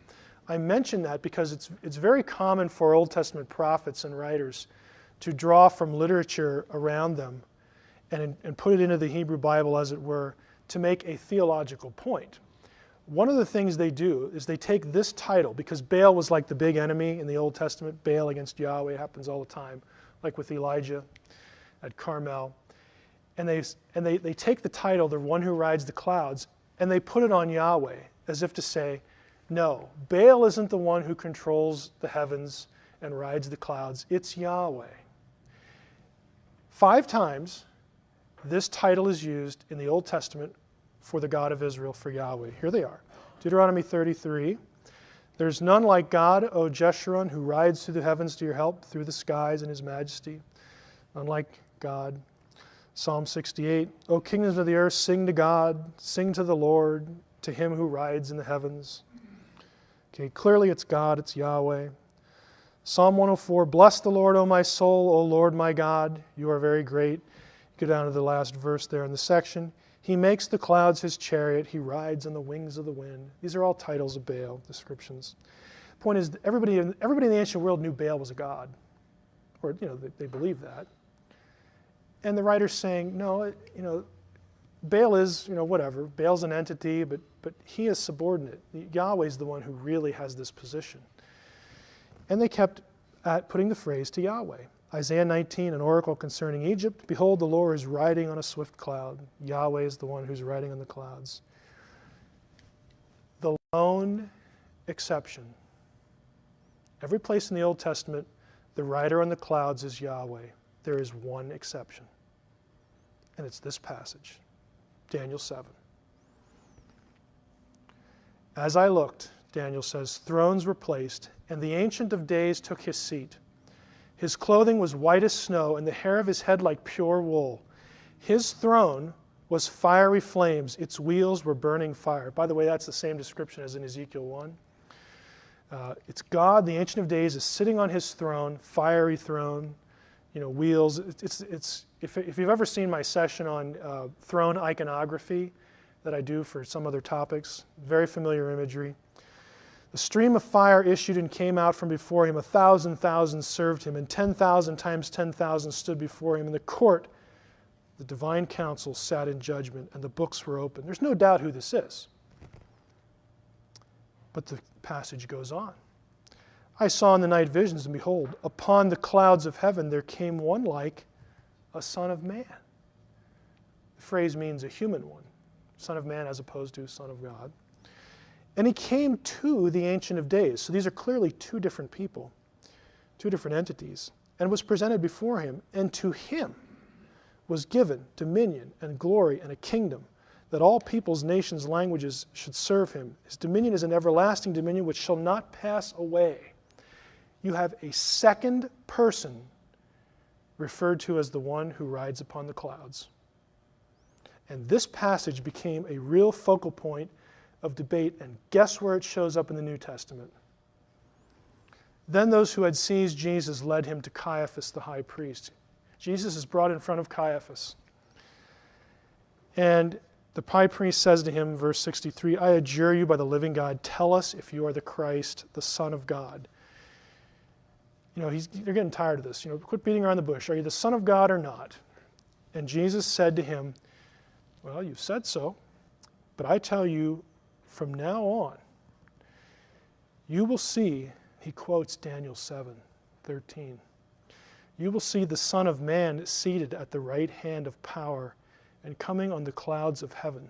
I mention that because it's very common for Old Testament prophets and writers to draw from literature around them and put it into the Hebrew Bible, as it were, to make a theological point. One of the things they do is they take this title, because Baal was like the big enemy in the Old Testament. Baal against Yahweh, it happens all the time, like with Elijah at Carmel. And they take the title, the one who rides the clouds, and they put it on Yahweh, as if to say, no, Baal isn't the one who controls the heavens and rides the clouds. It's Yahweh. 5 times, this title is used in the Old Testament for the God of Israel, for Yahweh. Here they are. Deuteronomy 33. There's none like God, O Jeshurun, who rides through the heavens to your help, through the skies in his majesty. None like God. Psalm 68. O kingdoms of the earth, sing to God, sing to the Lord, to him who rides in the heavens. Okay, clearly it's God, it's Yahweh. Psalm 104. Bless the Lord, O my soul, O Lord my God, you are very great. Go down to the last verse there in the section. He makes the clouds his chariot. He rides on the wings of the wind. These are all titles of Baal, descriptions. The point is, everybody in the ancient world knew Baal was a god, or they believed that. And the writer's saying, no, Baal is, whatever. Baal's an entity, but he is subordinate. Yahweh's the one who really has this position. And they kept putting the phrase to Yahweh. Isaiah 19, an oracle concerning Egypt. Behold, the Lord is riding on a swift cloud. Yahweh is the one who's riding on the clouds. The lone exception. Every place in the Old Testament, the rider on the clouds is Yahweh. There is one exception. And it's this passage, Daniel 7. As I looked, Daniel says, thrones were placed, and the Ancient of Days took his seat. His clothing was white as snow, and the hair of his head like pure wool. His throne was fiery flames. Its wheels were burning fire. By the way, that's the same description as in Ezekiel 1. It's God, the Ancient of Days, is sitting on his throne, fiery throne, wheels. If you've ever seen my session on throne iconography that I do for some other topics, very familiar imagery. The stream of fire issued and came out from before him. 1,000,000 served him, and 10,000 times 10,000 stood before him. In the court, the divine council sat in judgment, and the books were open. There's no doubt who this is. But the passage goes on. I saw in the night visions, and behold, upon the clouds of heaven there came one like a son of man. The phrase means a human one. Son of man as opposed to son of God. And he came to the Ancient of Days. So these are clearly two different people, two different entities, and was presented before him. And to him was given dominion and glory and a kingdom, that all peoples, nations, languages should serve him. His dominion is an everlasting dominion which shall not pass away. You have a second person referred to as the one who rides upon the clouds. And this passage became a real focal point of debate, and guess where it shows up in the New Testament? Then those who had seized Jesus led him to Caiaphas the high priest. Jesus is brought in front of Caiaphas. And the high priest says to him, verse 63, I adjure you by the living God, tell us if you are the Christ, the Son of God. They're getting tired of this. Quit beating around the bush. Are you the Son of God or not? And Jesus said to him, well, you've said so, but I tell you, from now on, you will see, he quotes Daniel 7:13, you will see the Son of Man seated at the right hand of power and coming on the clouds of heaven.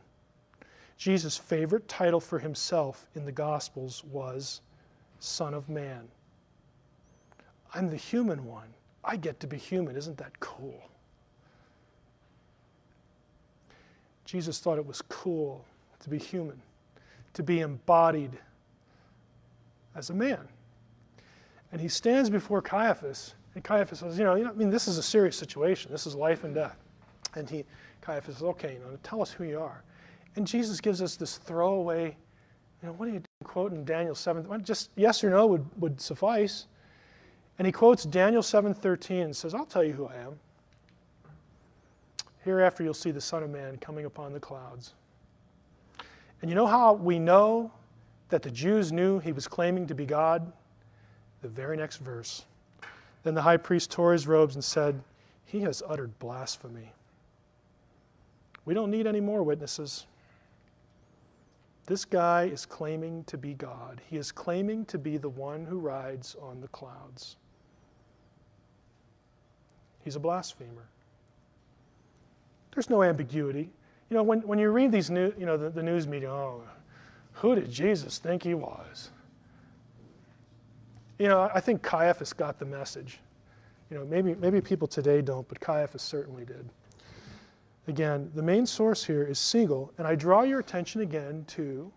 Jesus' favorite title for himself in the Gospels was Son of Man. I'm the human one. I get to be human. Isn't that cool? Jesus thought it was cool to be human, to be embodied as a man. And he stands before Caiaphas, and Caiaphas says, this is a serious situation. This is life and death. And Caiaphas says, okay, tell us who you are. And Jesus gives us this throwaway, what are you quoting Daniel 7? Well, just yes or no would suffice. And he quotes Daniel 7:13 and says, I'll tell you who I am. Hereafter you'll see the Son of Man coming upon the clouds. And you know how we know that the Jews knew he was claiming to be God? The very next verse. Then the high priest tore his robes and said, he has uttered blasphemy. We don't need any more witnesses. This guy is claiming to be God. He is claiming to be the one who rides on the clouds. He's a blasphemer. There's no ambiguity. When you read these the news media, who did Jesus think he was? I think Caiaphas got the message. Maybe people today don't, but Caiaphas certainly did. Again, the main source here is Siegel, and I draw your attention again to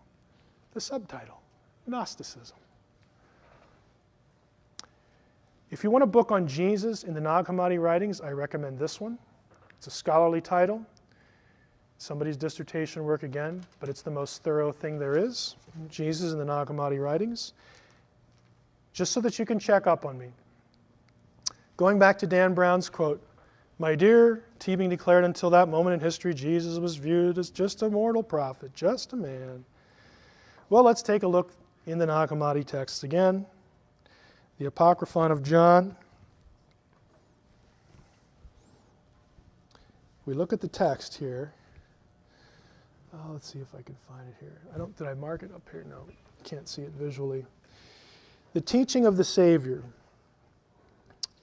the subtitle, Gnosticism. If you want a book on Jesus in the Nag Hammadi writings, I recommend this one. It's a scholarly title, somebody's dissertation work again, but it's the most thorough thing there is, Jesus in the Nag Hammadi writings, just so that you can check up on me. Going back to Dan Brown's quote, my dear, Teabing declared until that moment in history, Jesus was viewed as just a mortal prophet, just a man. Well, let's take a look in the Nag Hammadi texts again. The Apocryphon of John. We look at the text here. Let's see if I can find it here. Did I mark it up here? No, can't see it visually. The teaching of the Savior,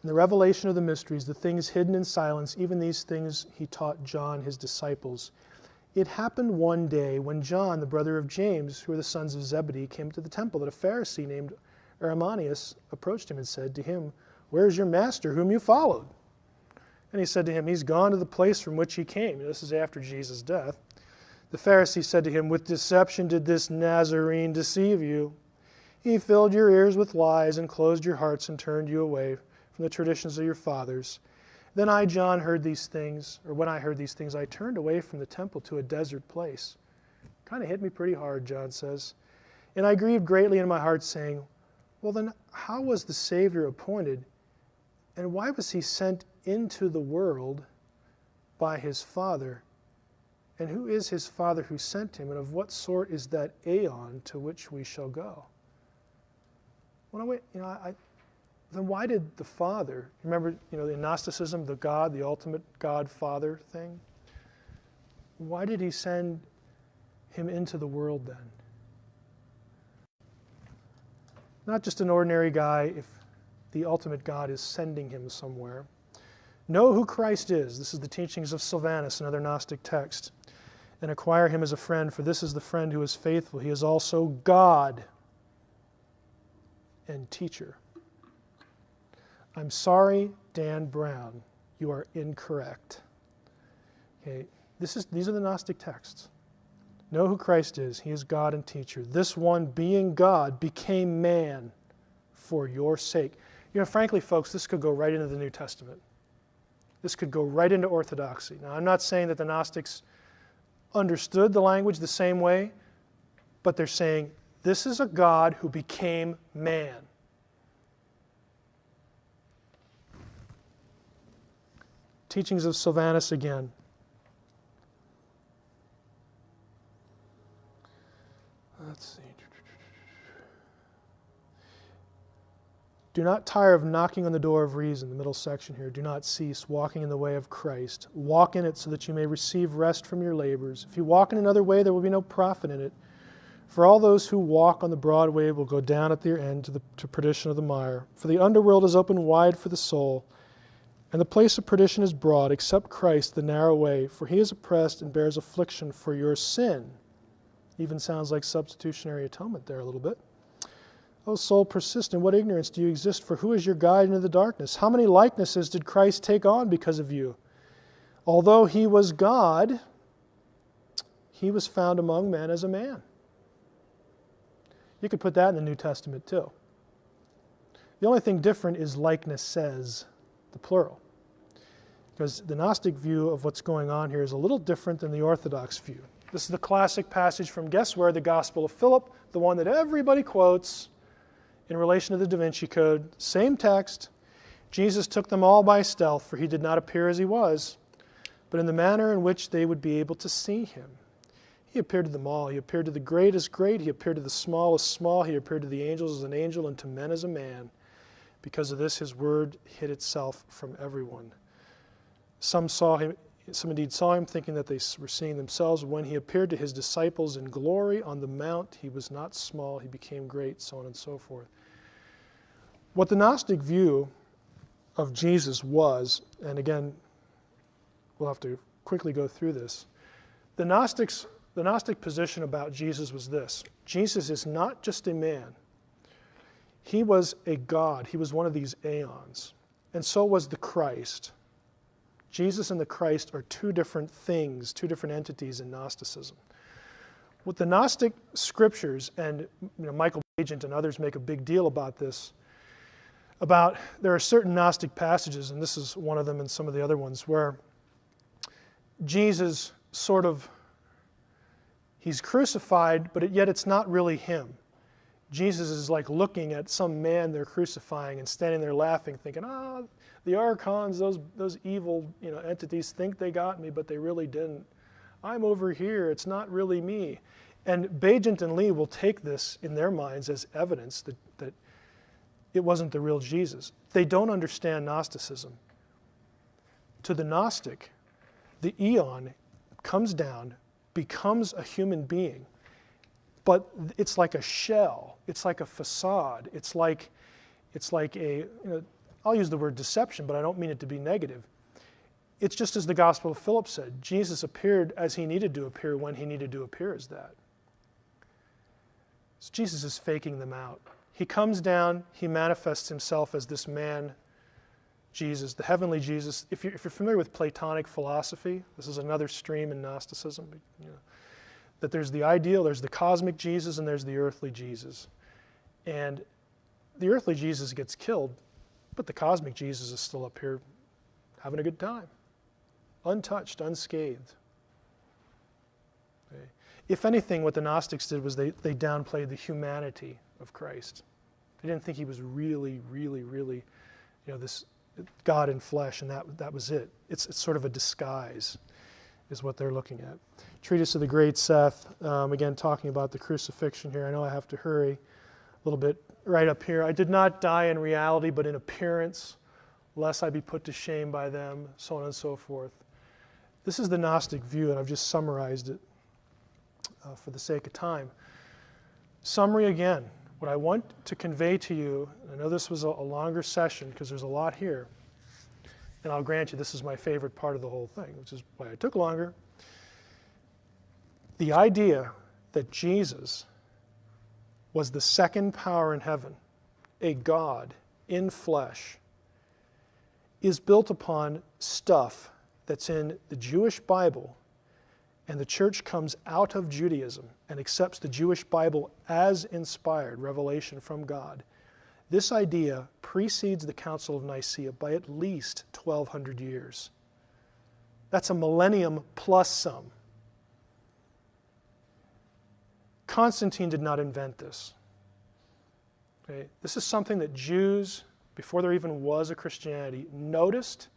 the revelation of the mysteries, the things hidden in silence, even these things he taught John, his disciples. It happened one day when John, the brother of James, who were the sons of Zebedee, came to the temple, that a Pharisee named Aramanius approached him and said to him, where is your master whom you followed? And he said to him, he's gone to the place from which he came. This is after Jesus' death. The Pharisee said to him, "With deception did this Nazarene deceive you. He filled your ears with lies and closed your hearts and turned you away from the traditions of your fathers. Then I, John, heard these things, or when I heard these things, I turned away from the temple to a desert place." Kind of hit me pretty hard, John says. "And I grieved greatly in my heart, saying, well then, how was the Savior appointed, and why was he sent into the world by his Father? And who is his Father who sent him, and of what sort is that aeon to which we shall go?" Then why did the Father, remember, in Gnosticism, the God, the ultimate God-Father thing? Why did he send him into the world then? Not just an ordinary guy if the ultimate God is sending him somewhere. Know who Christ is. This is the teachings of Sylvanus, another Gnostic text. "And acquire him as a friend, for this is the friend who is faithful. He is also God and teacher." I'm sorry, Dan Brown, you are incorrect. Okay, these are the Gnostic texts. Know who Christ is. He is God and teacher. This one, being God, became man for your sake. Frankly, folks, this could go right into the New Testament. This could go right into orthodoxy. Now, I'm not saying that the Gnostics understood the language the same way, but they're saying this is a God who became man. Teachings of Sylvanus again. Let's see. "Do not tire of knocking on the door of reason," the middle section here. "Do not cease walking in the way of Christ. Walk in it so that you may receive rest from your labors. If you walk in another way, there will be no profit in it. For all those who walk on the broad way will go down at their end to perdition of the mire. For the underworld is open wide for the soul, and the place of perdition is broad. Accept Christ, the narrow way, for he is oppressed and bears affliction for your sin." Even sounds like substitutionary atonement there a little bit. "O soul, persist in what ignorance do you exist? For who is your guide into the darkness? How many likenesses did Christ take on because of you? Although he was God, he was found among men as a man." You could put that in the New Testament too. The only thing different is likeness says, the plural. Because the Gnostic view of what's going on here is a little different than the Orthodox view. This is the classic passage from, guess where? The Gospel of Philip, the one that everybody quotes in relation to the Da Vinci Code. Same text. "Jesus took them all by stealth, for he did not appear as he was, but in the manner in which they would be able to see him. He appeared to them all. He appeared to the great as great. He appeared to the small as small. He appeared to the angels as an angel, and to men as a man. Because of this, his word hid itself from everyone. Some indeed saw him, thinking that they were seeing themselves. When he appeared to his disciples in glory on the mount, he was not small, he became great," so on and so forth. What the Gnostic view of Jesus was, and again, we'll have to quickly go through this. The Gnostic position about Jesus was this: Jesus is not just a man. He was a God. He was one of these aeons. And so was the Christ. Jesus and the Christ are two different things, two different entities in Gnosticism. What the Gnostic scriptures, and Michael Bagent and others make a big deal about this, there are certain Gnostic passages, and this is one of them and some of the other ones, where Jesus he's crucified, but yet it's not really him. Jesus is like looking at some man they're crucifying and standing there laughing, thinking, the archons, those evil entities think they got me, but they really didn't. I'm over here. It's not really me. And Bagent and Lee will take this in their minds as evidence that it wasn't the real Jesus. They don't understand Gnosticism. To the Gnostic, the eon comes down, becomes a human being, but it's like a shell. It's like a facade. It's like a, I'll use the word deception, but I don't mean it to be negative. It's just as the Gospel of Philip said, Jesus appeared as he needed to appear when he needed to appear as that. So Jesus is faking them out. He comes down, he manifests himself as this man, Jesus, the heavenly Jesus. If you're familiar with Platonic philosophy, this is another stream in Gnosticism. that there's the ideal, there's the cosmic Jesus, and there's the earthly Jesus. And the earthly Jesus gets killed, but the cosmic Jesus is still up here having a good time, untouched, unscathed. Okay. If anything, what the Gnostics did was they downplayed the humanity of Christ. They didn't think he was really, this God in flesh, and that was it. It's sort of a disguise, is what they're looking at. Treatise of the Great Seth, again talking about the crucifixion here. I know I have to hurry a little bit. Right up here, I did not die in reality, but in appearance, lest I be put to shame by them, so on and so forth. This is the Gnostic view, and I've just summarized it for the sake of time. Summary again. What I want to convey to you, I know this was a longer session because there's a lot here, and I'll grant you this is my favorite part of the whole thing, which is why it took longer. The idea that Jesus was the second power in heaven, a God in flesh, is built upon stuff that's in the Jewish Bible, and the church comes out of Judaism and accepts the Jewish Bible as inspired revelation from God. This idea precedes the Council of Nicea by at least 1,200 years. That's a millennium plus some. Constantine did not invent this. Okay? This is something that Jews, before there even was a Christianity, noticed,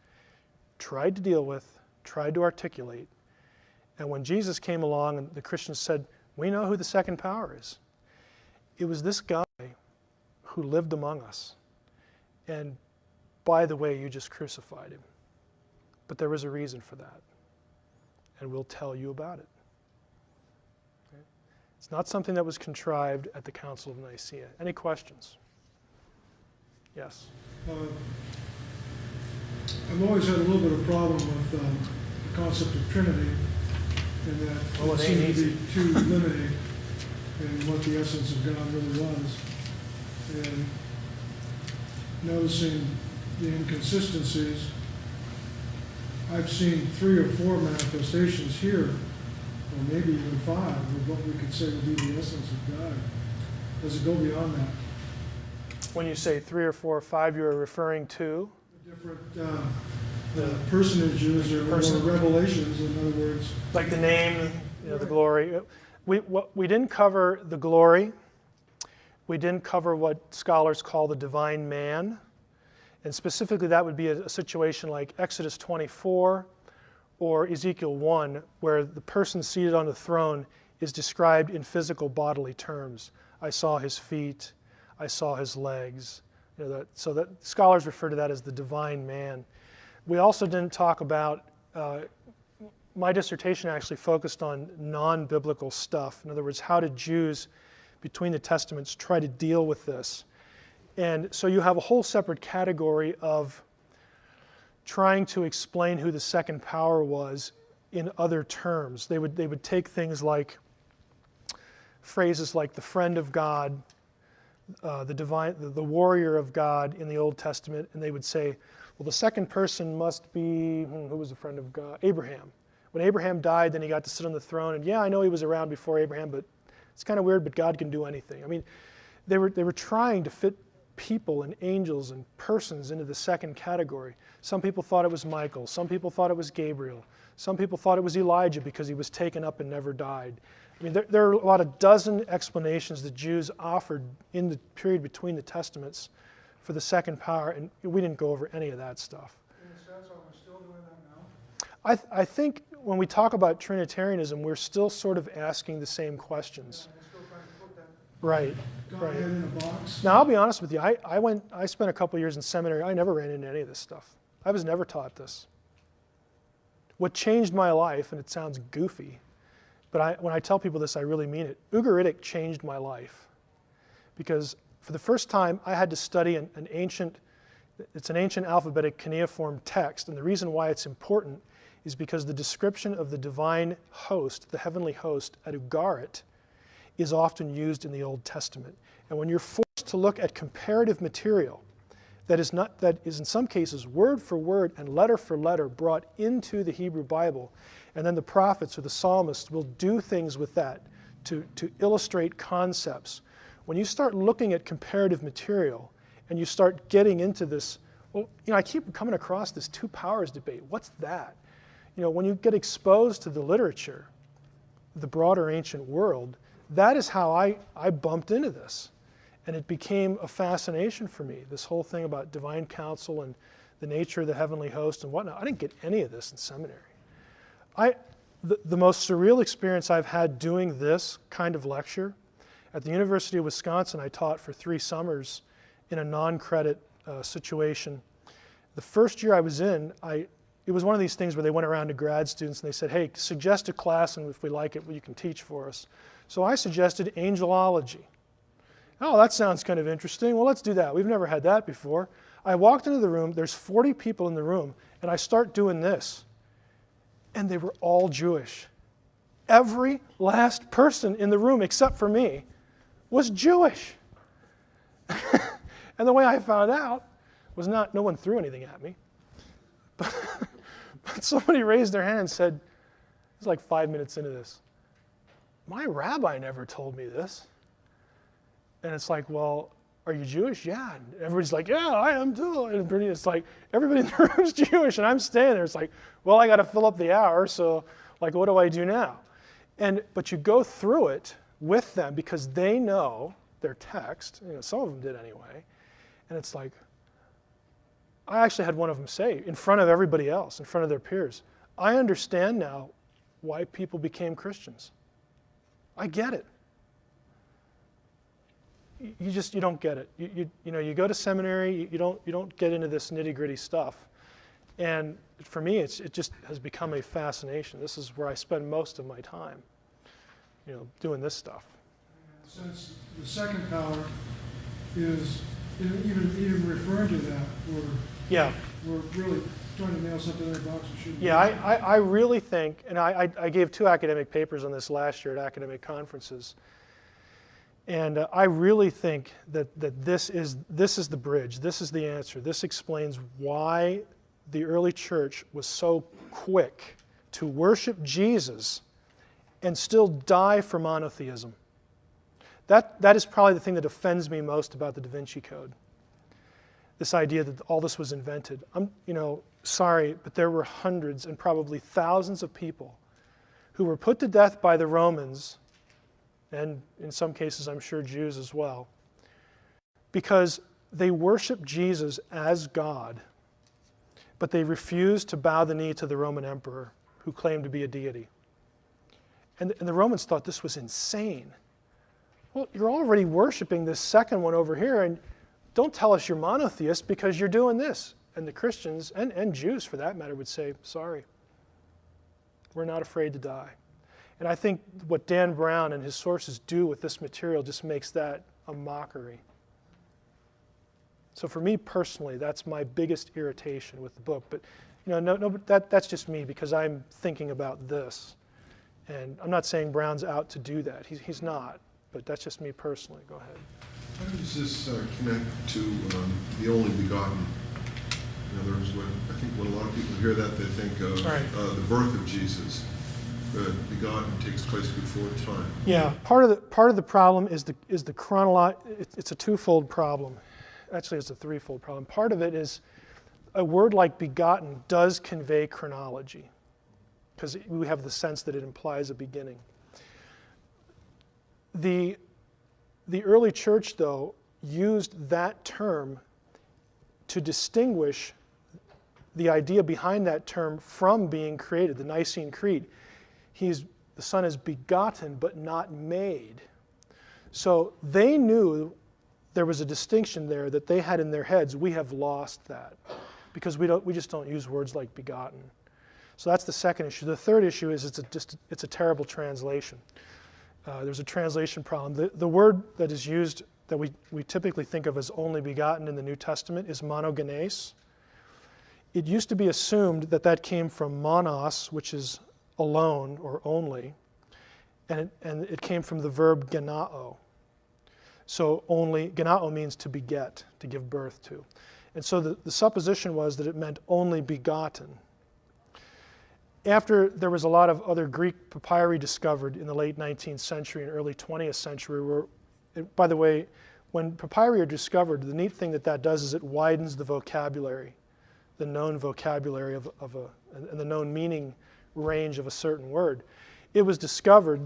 tried to deal with, tried to articulate. And when Jesus came along and the Christians said, we know who the second power is. It was this guy who lived among us. And by the way, you just crucified him. But there was a reason for that. And we'll tell you about it. Okay? It's not something that was contrived at the Council of Nicea. Any questions? Yes? I've always had a little bit of problem with the concept of Trinity, and that it seemed to be too limiting in what the essence of God really was. And noticing the inconsistencies, I've seen 3 or 4 manifestations here, or maybe even 5, of what we could say would be the essence of God. Does it go beyond that? When you say 3 or 4 or 5, you're referring to? Different personages or revelations, in other words. Like the name, the glory. We didn't cover the glory. We didn't cover what scholars call the divine man. And specifically that would be a situation like Exodus 24 or Ezekiel 1, where the person seated on the throne is described in physical bodily terms. I saw his feet, I saw his legs. So that scholars refer to that as the divine man. We also didn't talk about, my dissertation actually focused on non-biblical stuff. In other words, how did Jews between the Testaments try to deal with this? And so you have a whole separate category of trying to explain who the second power was in other terms. They would take things like phrases like the friend of God, the warrior of God in the Old Testament, and they would say, well, the second person must be, who was the friend of God? Abraham. When Abraham died, then he got to sit on the throne, and yeah, I know he was around before Abraham, but it's kind of weird, but God can do anything. I mean, they were trying to fit people and angels and persons into the second category. Some people thought it was Michael. Some people thought it was Gabriel. Some people thought it was Elijah because he was taken up and never died. I mean, there are about a dozen explanations that Jews offered in the period between the Testaments for the second power, and we didn't go over any of that stuff. In a sense, are we still doing that now? I think when we talk about Trinitarianism, we're still sort of asking the same questions. Yeah, we're still trying to put that Right. God in a box. Now, I'll be honest with you. I spent a couple years in seminary. I never ran into any of this stuff. I was never taught this. What changed my life, and it sounds goofy, but when I tell people this, I really mean it. Ugaritic changed my life because for the first time, I had to study an ancient alphabetic cuneiform text, and the reason why it's important is because the description of the divine host, the heavenly host at Ugarit, is often used in the Old Testament. And when you're forced to look at comparative material that is in some cases word for word and letter for letter brought into the Hebrew Bible, And then the prophets or the psalmists will do things with that to illustrate concepts. When you start looking at comparative material and you start getting into this, well, I keep coming across this two powers debate. What's that? When you get exposed to the literature, the broader ancient world, that is how I bumped into this. And it became a fascination for me, this whole thing about divine counsel and the nature of the heavenly host and whatnot. I didn't get any of this in seminary. The most surreal experience I've had doing this kind of lecture, at the University of Wisconsin, I taught for 3 summers in a non-credit situation. The first year I was in, it was one of these things where they went around to grad students and they said, hey, suggest a class, and if we like it, well, you can teach for us. So I suggested angelology. Oh, that sounds kind of interesting. Well, let's do that. We've never had that before. I walked into the room, there's 40 people in the room, and I start doing this. And they were all Jewish. Every last person in the room, except for me, was Jewish. And the way I found out was no one threw anything at me. But somebody raised their hand and said, it was like 5 minutes into this, my rabbi never told me this. And it's like, well, are you Jewish? Yeah. And everybody's like, yeah, I am too. And it's like, everybody in the room's Jewish, and I'm standing there. It's like, well, I got to fill up the hour, so like, what do I do now? But you go through it with them because they know their text. Some of them did anyway. And it's like, I actually had one of them say, in front of everybody else, in front of their peers, I understand now why people became Christians. I get it. You don't get it. You go to seminary, you don't get into this nitty-gritty stuff. And for me, it just has become a fascination. This is where I spend most of my time, doing this stuff. Since the second power is even referring to that, we're really trying to nail something in our box we shouldn't. Yeah, I really think, and I gave 2 academic papers on this last year at academic conferences. And I really think that this is the bridge. This is the answer. This explains why the early church was so quick to worship Jesus and still die for monotheism. That is probably the thing that offends me most about the Da Vinci Code. This idea that all this was invented. I'm sorry, but there were hundreds and probably thousands of people who were put to death by the Romans, and in some cases, I'm sure Jews as well, because they worshiped Jesus as God, but they refused to bow the knee to the Roman emperor who claimed to be a deity. And the Romans thought this was insane. Well, you're already worshiping this second one over here, and don't tell us you're monotheist because you're doing this. And the Christians, and Jews for that matter, would say, sorry, we're not afraid to die. And I think what Dan Brown and his sources do with this material just makes that a mockery. So for me personally, that's my biggest irritation with the book. But that's just me because I'm thinking about this. And I'm not saying Brown's out to do that. He's not. But that's just me personally. Go ahead. How does this connect to the only begotten? In other words, I think when a lot of people hear that, they think of the birth of Jesus. The begotten takes place before time. Yeah, part of the problem is the chronological. It's a twofold problem. Actually, it's a threefold problem. Part of it is a word like begotten does convey chronology, because we have the sense that it implies a beginning. The early church, though, used that term to distinguish the idea behind that term from being created, the Nicene Creed. The Son is begotten but not made. So they knew there was a distinction there that they had in their heads. We have lost that because we just don't use words like begotten. So that's the second issue. The third issue is it's a terrible translation. There's a translation problem. The word that is used that we typically think of as only begotten in the New Testament is monogenes. It used to be assumed that came from monos, which is alone or only, and it came from the verb genao. So genao means to beget, to give birth to. And so the supposition was that it meant only begotten. after there was a lot of other Greek papyri discovered in the late 19th century and early 20th century, by the way, when papyri are discovered, the neat thing that does is it widens the vocabulary, the known vocabulary and the known meaning range of a certain word. It was discovered,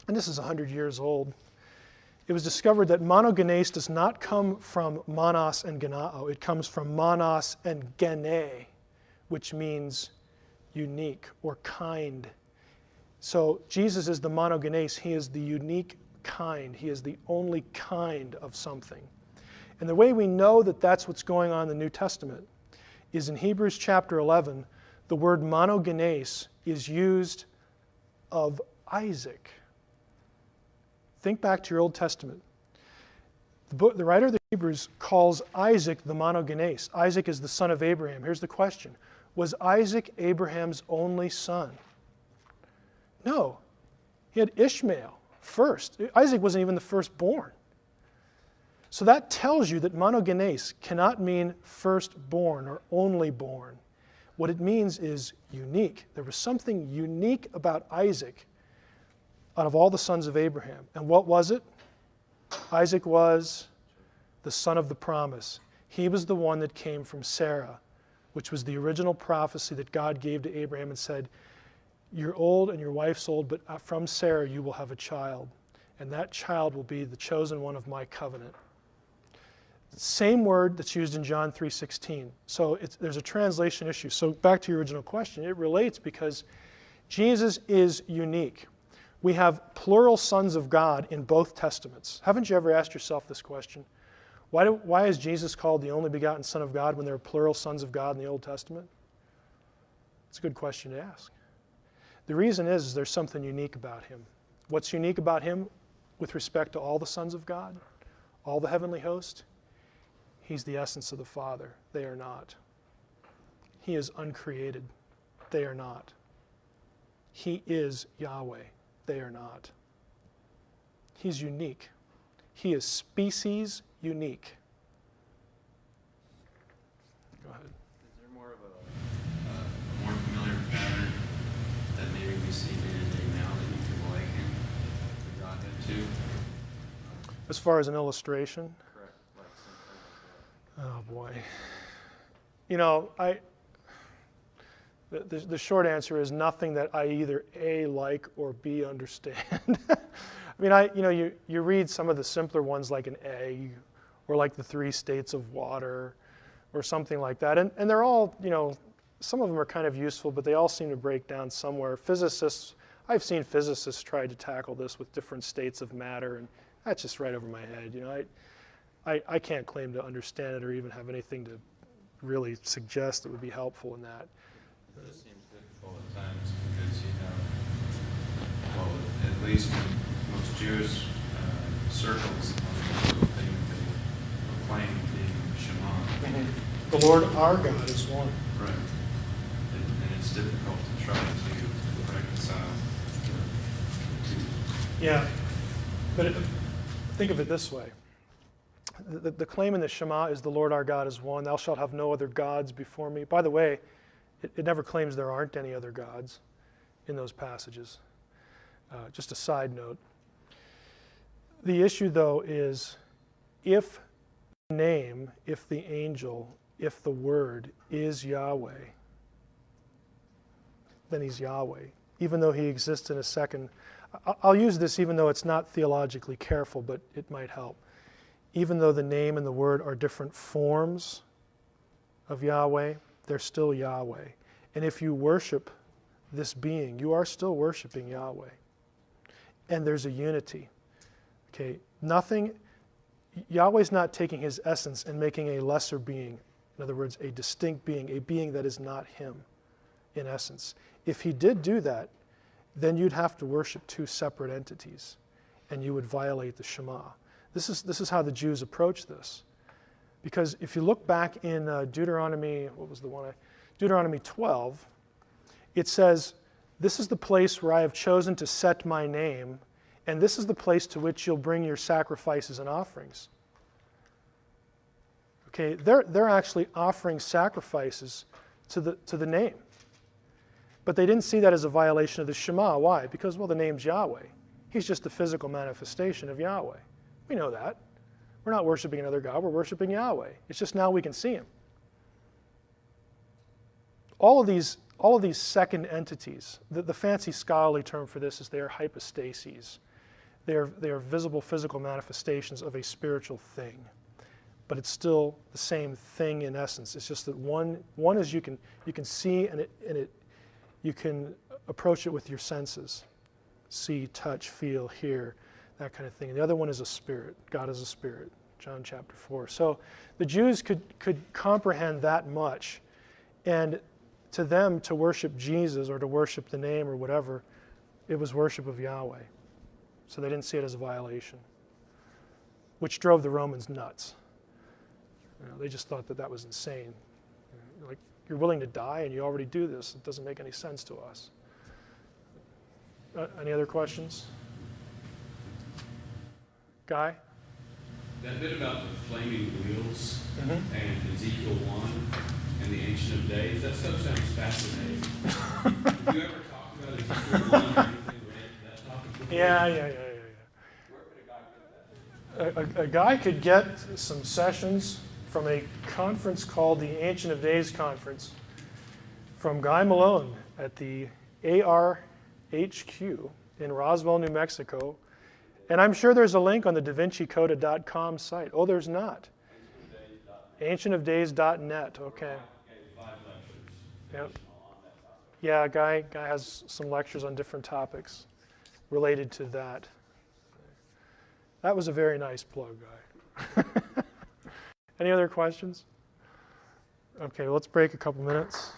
and this is 100 years old, it was discovered that monogenes does not come from monos and genao. It comes from monos and gene, which means unique or kind. So Jesus is the monogenes. He is the unique kind. He is the only kind of something. And the way we know that that's what's going on in the New Testament is in Hebrews chapter 11, the word monogenes is used of Isaac. Think back to your Old Testament. The writer of the Hebrews calls Isaac the monogenes. Isaac is the son of Abraham. Here's the question. Was Isaac Abraham's only son? No. He had Ishmael first. Isaac wasn't even the firstborn. So that tells you that monogenes cannot mean firstborn or only born. What it means is unique. There was something unique about Isaac out of all the sons of Abraham. And what was it? Isaac was the son of the promise. He was the one that came from Sarah, which was the original prophecy that God gave to Abraham and said, you're old and your wife's old, but from Sarah you will have a child, and that child will be the chosen one of my covenant. Same word that's used in John 3:16. So there's a translation issue. So back to your original question, it relates because Jesus is unique. We have plural sons of God in both testaments. Haven't you ever asked yourself this question? Why is Jesus called the only begotten Son of God when there are plural sons of God in the Old Testament? It's a good question to ask. The reason is there's something unique about him. What's unique about him with respect to all the sons of God, all the heavenly host? He's the essence of the Father. They are not. He is uncreated. They are not. He is Yahweh. They are not. He's unique. He is species unique. Go ahead. Is there more of a more familiar pattern that maybe we see day to day now that you can liken the Godhead to? As far as an illustration? Correct. Like something like that. Oh boy. You know, the short answer is nothing that I either A, like, or B, understand. I mean, you read some of the simpler ones like an egg, or like the 3 states of water, or something like that. And they're all, some of them are kind of useful, but they all seem to break down somewhere. I've seen physicists try to tackle this with different states of matter, and that's just right over my head. I can't claim to understand it or even have anything to really suggest that would be helpful in that. It just seems difficult at times because at least in most Jewish circles, one thing they proclaim being Shema. The Lord our God is one. Right. And it's difficult to try to reconcile the two. Yeah, but think of it this way. The claim in the Shema is the Lord our God is one. Thou shalt have no other gods before me. By the way, it never claims there aren't any other gods in those passages. Just a side note. The issue, though, is if the name, if the angel, if the word is Yahweh, then he's Yahweh, even though he exists in a second. I'll use this even though it's not theologically careful, but it might help. Even though the name and the word are different forms of Yahweh, they're still Yahweh. And if you worship this being, you are still worshiping Yahweh. And there's a unity. Okay, Yahweh's not taking his essence and making a lesser being, in other words, a distinct being, a being that is not him, in essence. If he did do that, then you'd have to worship 2 separate entities, and you would violate the Shema. This is how the Jews approach this. Because if you look back in Deuteronomy 12, it says, this is the place where I have chosen to set my name, and this is the place to which you'll bring your sacrifices and offerings. Okay, they're actually offering sacrifices to the name. But they didn't see that as a violation of the Shema. Why? Because, well, the name's Yahweh. He's just the physical manifestation of Yahweh. We know that. We're not worshiping another God, we're worshiping Yahweh. It's just now we can see him. All of these second entities, the fancy scholarly term for this is they are hypostases. They are visible physical manifestations of a spiritual thing. But it's still the same thing in essence. It's just that one is you can see and you can approach it with your senses. See, touch, feel, hear, that kind of thing. And the other one is a spirit. God is a spirit. John chapter 4. So the Jews could comprehend that much. And to them, to worship Jesus or to worship the name or whatever, it was worship of Yahweh. So they didn't see it as a violation, which drove the Romans nuts. They just thought that was insane. Like, you're willing to die and you already do this. It doesn't make any sense to us. Any other questions? Guy? That bit about the flaming wheels and Ezekiel 1 and the Ancient of Days, that stuff sounds fascinating. Have you ever talked about Ezekiel 1 or anything related to that topic before? Yeah. Where could a guy get that? A guy could get some sessions from a conference called the Ancient of Days Conference from Guy Malone at the ARHQ in Roswell, New Mexico. And I'm sure there's a link on the DaVinciCode.com site. Oh, there's not. Ancientofdays.net. Okay. 5 lectures. Yep. Yeah, Guy has some lectures on different topics related to that. That was a very nice plug, Guy. Any other questions? Okay, let's break a couple minutes.